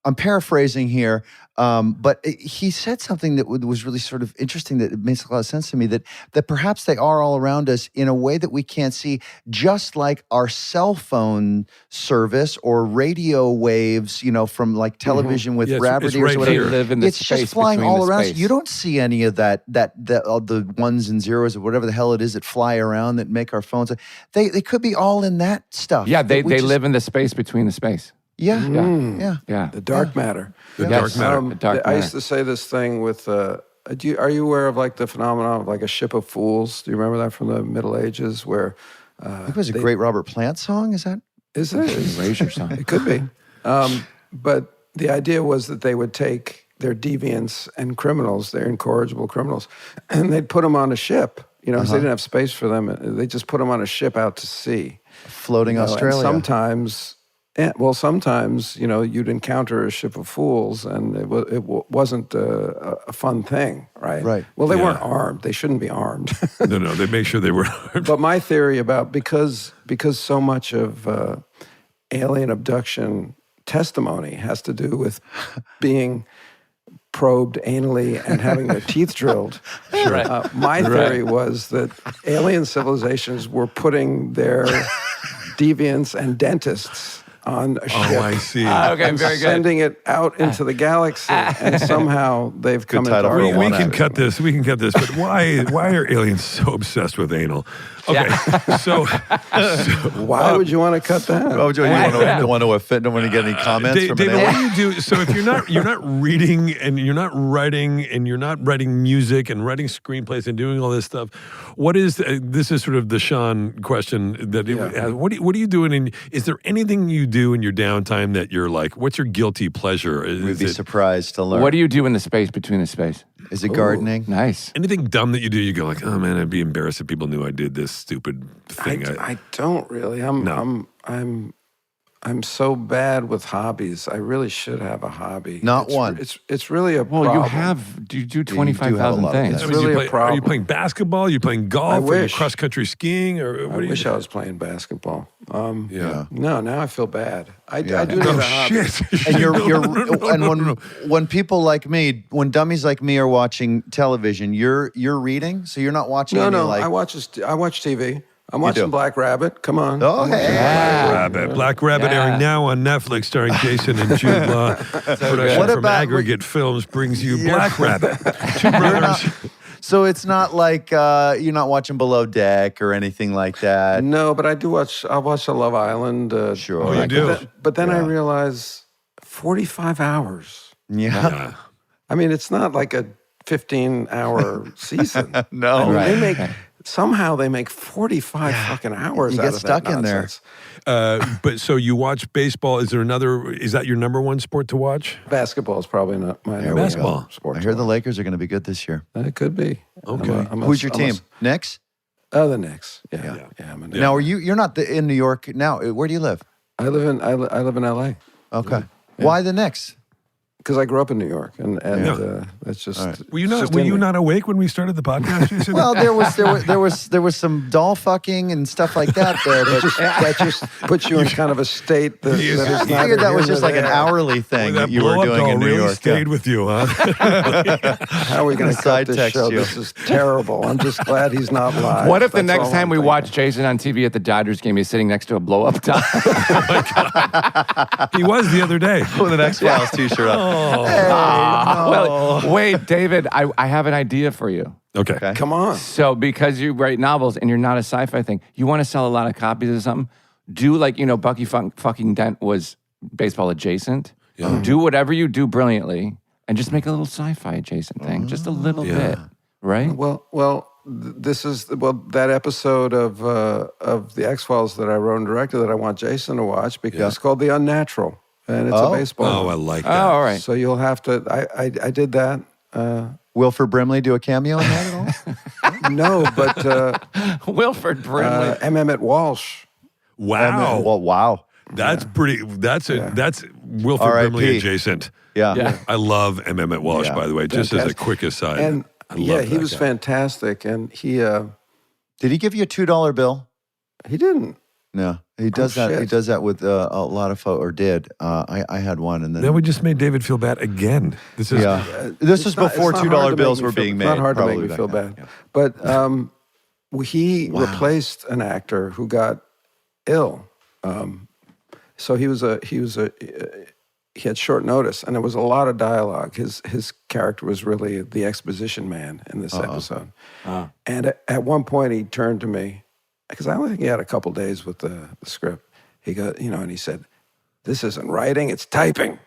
I'm paraphrasing here, but he said something that was really sort of interesting. That it makes a lot of sense to me. That perhaps they are all around us in a way that we can't see, just like our cell phone service or radio waves, from like television with Yeah, it's gravity or right whatever. here. They live in the It's space just flying between all the around. space. You don't see any of that the ones and zeros or whatever the hell it is that fly around that make our phones. They could be all in that stuff. Yeah, they that we just- live in the space between the space. Yeah, Mm. yeah. Yeah. The dark matter. The Yes. dark matter. The dark I used matter. to say this thing with. Are you aware of like the phenomenon of like a ship of fools? Do you remember that from the Middle Ages? Where I think it was a great Robert Plant song. Is that? is it? Erasure song. It could be. But the idea was that they would take their deviants and criminals, their incorrigible criminals, and they'd put them on a ship. 'Cause they didn't have space for them. They just put them on a ship out to sea. Floating And Australia. sometimes, you'd encounter a ship of fools, and it wasn't a fun thing, right? Right. Well, they Yeah. weren't armed. They shouldn't be armed. No, they make sure they were. But my theory about because so much of alien abduction testimony has to do with being probed anally and having their teeth drilled. My theory was that alien civilizations were putting their deviants and dentists on a ship. Oh, I see. Okay, And very good. sending it out into the galaxy, and somehow they've come into title our for a We one can galaxy. cut this. We can cut this. But why are aliens so obsessed with anal? Okay, so Why would you want to cut that? Oh, Joe, you don't want to offend? Don't want to get any comments from David, an what alien? do you do? So if you're not reading and you're not writing and you're not writing music and writing screenplays and doing all this stuff, what is this is sort of the Sean question that what are you doing? And is there anything you do in your downtime that you're like, what's your guilty pleasure? We'd be surprised to learn. What do you do in the space between the space? Is it gardening? Nice. anything dumb that you do? You go like, oh man, I'd be embarrassed if people knew I did this stupid thing. I don't really. I'm I'm so bad with hobbies. I really should have a hobby. Not one. It's really a Well, problem. you do a 25,000 lot of things. It's really a Are you problem. playing basketball? Are you playing golf? I Are you wish. cross country skiing? Or what I do you wish do? I was playing basketball. Yeah. No, now I feel bad. I do Oh, need a hobby. shit. And No. when people like me, when dummies like me are watching television, you're reading, so you're not watching. No, any, no. like, I watch TV. I'm watching Black Rabbit. Come on. Oh, I'm watching hey. Black Rabbit Yeah. airing now on Netflix, starring Jason and Jude Law. Production What from about- Aggregate Films brings you Black Rabbit. Two brothers. So it's not like you're not watching Below Deck or anything like that. No, but I do watch. I watch Love Island. Sure. Oh, you do? But then I realize 45 hours. Yeah. I mean, it's not like a 15-hour season. No. I mean, Right. they make somehow they make 45 fucking hours. You out get of stuck that in there. nonsense. But so you watch baseball. Is that your number one sport to watch? Basketball is probably not my number Basketball. one sport. I hear the Lakers are going to be good this year. It could be. Okay. Who's your team? Knicks? The Knicks. Yeah. I'm a Knicks. Now, you're not in New York now. Where do you live? I live in L.A. Okay. Why the Knicks? because I grew up in New York, and that's just. Were you not awake when we started the podcast, Jason? Well, there was some doll fucking and stuff like that there, but that just puts you in kind of a state that, Yes. that is I neither figured that here was nor just like an there. hourly thing that that you were blow-up doing doll in New really York. stayed with you, huh? How are we going to cut Side this text show? you. This is terrible. I'm just glad he's not live. What if the That's next all time I'm we thinking. watch Jason on TV at the Dodgers game, he's sitting next to a blow-up doll? He was the other day. Put an X-Files t-shirt up. Well, wait, David, I have an idea for you. Okay. Come on. So because you write novels and you're not a sci-fi thing, you want to sell a lot of copies of something, do like, Bucky fucking Dent was baseball adjacent. Yeah. Do whatever you do brilliantly and just make a little sci-fi adjacent thing, just a little bit, right? This is that episode of the X-Files that I wrote and directed that I want Jason to watch because it's called The Unnatural, and it's a baseball. Oh, I like that. Oh, all right. So you'll have to. I did that. Wilford Brimley do a cameo in that at all? No, but Wilford Brimley. Emmett Walsh. Wow. Well, wow. That's pretty. That's Wilford R.I.P. Brimley adjacent. Yeah. I love Emmett Walsh, by the way, just as a quick aside. And I love he that was guy. fantastic. And he Did he give you a $2 bill? didn't. No, he does that. He shit. does that with a lot of folks, or did. I had one, and then Now we just made David feel bad again. This is this was It's not- before it's not hard $2 to make bills me were feel- being made. It's not hard to make probably me back feel then. bad. But he replaced an actor who got ill. So he had short notice, and there was a lot of dialogue. His character was really the exposition man in this episode. And at one point, he turned to me because I only think he had a couple days with the script. He goes, and he said, "This isn't writing; it's typing."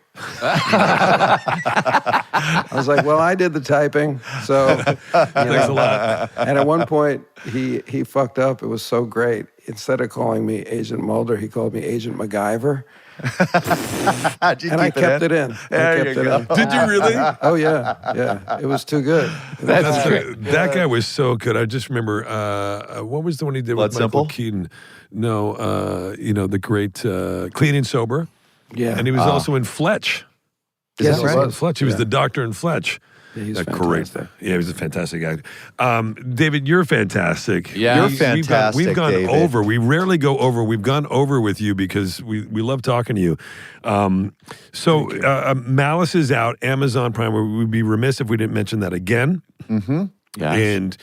I was like, "Well, I did the typing, so." thanks a lot. And at one point, he fucked up. It was so great. Instead of calling me Agent Mulder, he called me Agent MacGyver. Did you And I keep kept it in. There you go. Did you really? Oh, yeah. It was too good. That guy was so good. I just remember what was the one he did Blood with Michael Simple? Keaton? No, the great Clean and Sober. Yeah. And he was also in Fletch. Yes, He was he in was. Fletch. He was Yeah. the doctor in Fletch. Yeah, he's Great. fantastic. Yeah, he was a fantastic guy. David, you're fantastic. Yeah. You're fantastic, We've gone David. over. We rarely go over. We've gone over with you because we love talking to you. Malice is out, Amazon Prime. We would be remiss if we didn't mention that again. Mm-hmm. Yeah. And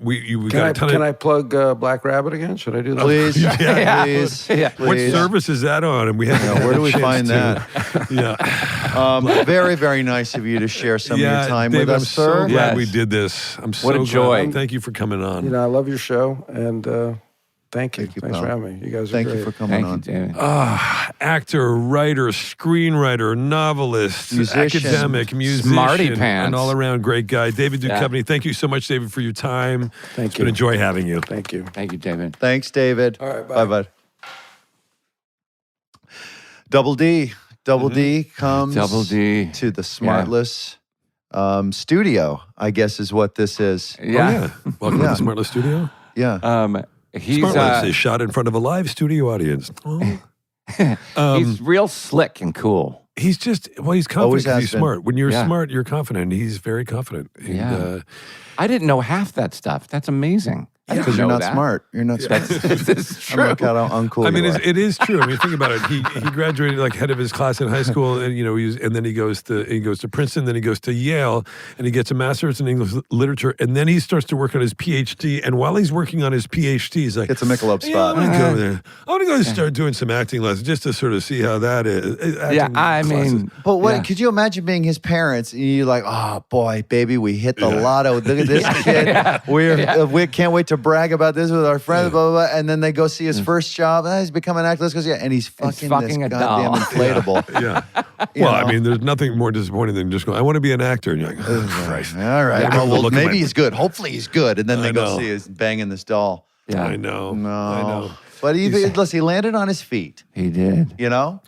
we got a ton Can of. I plug Black Rabbit again? Should I do that? Please, Yeah. please, Yeah. What please. service is that on? And we haven't Where do we had a find chance that? to- Yeah. Very, very nice of you to share some of your time Dave, with us, I'm sir. so glad Yes. we did this. I'm so What a glad. joy. Thank you for coming on. I love your show, and thank you. Thanks pal. for having me. You guys are Thank great. you for coming Thank you, on. David. Actor, writer, screenwriter, novelist, Musician. academic, musician, Smarty pants. an all-around great guy. David Yeah. Duchovny, thank you so much, David, for your time. Thank It's been you. a joy having you. Thank you. Thank you, David. Thanks, David. All right, bye. Bye, bud. Double D comes Double D. to the SmartLess studio, I guess is what this is. Oh, yeah. Welcome Yeah. to the SmartLess Studio. Yeah. Uh, He's SmartLess is shot in front of a live studio audience. Oh. He's real slick and cool. He's just, well, he's Always confident 'cause has he's been. smart. When you're Yeah. smart, you're confident. He's very confident. And, Yeah. I didn't know half that stuff. That's amazing. I didn't Because you're know not that. smart. You're not smart. This is true. Look how uncool I mean, you are. it is true. I mean, think about it. He graduated like head of his class in high school, and and then he goes to Princeton, then he goes to Yale, and he gets a master's in English literature, and then he starts to work on his PhD. And while he's working on his PhD, he's like, Gets a Michelob spot. I'm gonna go there. I'm gonna go start doing some acting lessons just to sort of see how that is. Yeah, Acting I classes. mean, But what yeah. could you imagine being his parents? And you're like, oh boy, baby, we hit the lotto. Look at this kid. We can't wait to brag about this with our friends. Blah, blah, blah. And then they go see his first job. He's become an actor. Let's go see it. And he's fucking fucking this a goddamn doll. inflatable. Yeah. You Well, I know? mean, there's nothing more disappointing than just going, I want to be an actor. And you're like, oh, Christ. All right. Yeah. Well, Look at maybe my- he's good. Hopefully he's good. And then I they go know. see his banging this doll. Yeah, I know. No. I know. But listen, he landed on his feet, he did. you know?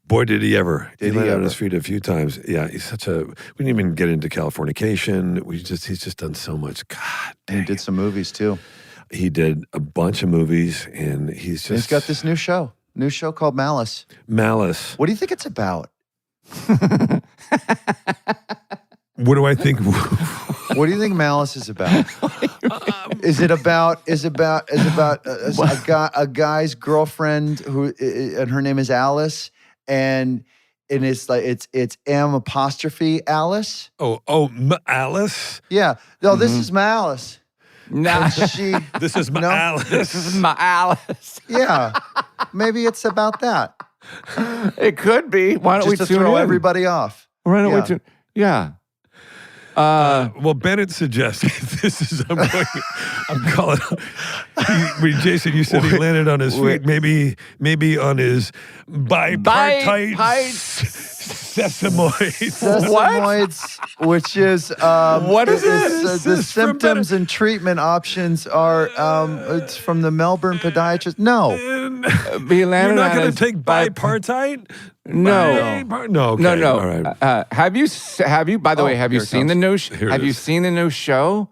Boy, did he ever. Did he he landed on ever. his feet a few times. Yeah, he's such a, we didn't even get into Californication. He's just done so much. God And he dang. did some movies too. He did a bunch of movies, and he's just. And he's got this new show called Malice. Malice. What do you think it's about? What do I think? What do you think Malice is about? Is it about a guy's girlfriend who and her name is Alice, and it's like it's M apostrophe Alice? Alice? Yeah. No, this is Malice. Nah, And she This is my No. Alice. this is my Alice. yeah. Maybe it's about that. It could be. Why don't Just we to tune throw in? everybody off. Why don't Yeah. we tune? Yeah. Well, Bennett suggested this is. I'm calling. Jason, you said he landed on his feet. Maybe on his bipartite sesamoids. Sesamoids, which is What is it? the This is from symptoms and treatment options are it's from the Melbourne podiatrist. No, He You're landed not on going his to take bipartite? No. No. Okay. No. All right. Have you? By the way, have you here it seen the comes. new? Here it Have you is. seen the new show?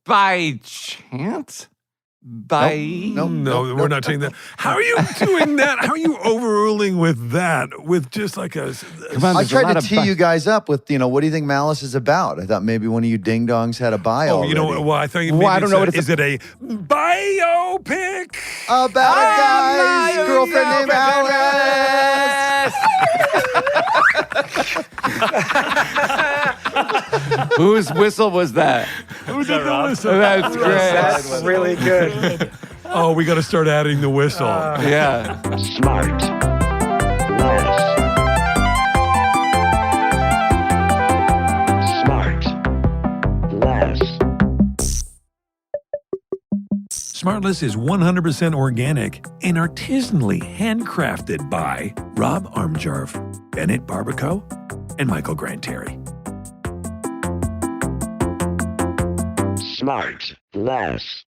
By chance? No, we're not taking that. How are you doing that? How are you overruling with that? With just like a. Come on, I there's a tried lot to of tee you guys up with what do you think Malice is about? I thought maybe one of you ding dongs had a bio. Oh, you know already. what? Well, I thought you. Well, I maybe don't know what said, it's Is it a biopic? About a guy's girlfriend named Alice. Whose whistle was that? Who did the whistle? That's great. That's really good. Oh, we got to start adding the whistle. Yeah. Smart. Less. Smart. Less. SmartLess is 100% organic and artisanally handcrafted by Rob Armjarv, Bennett Barbaco, and Michael Granteri. Smart. Less.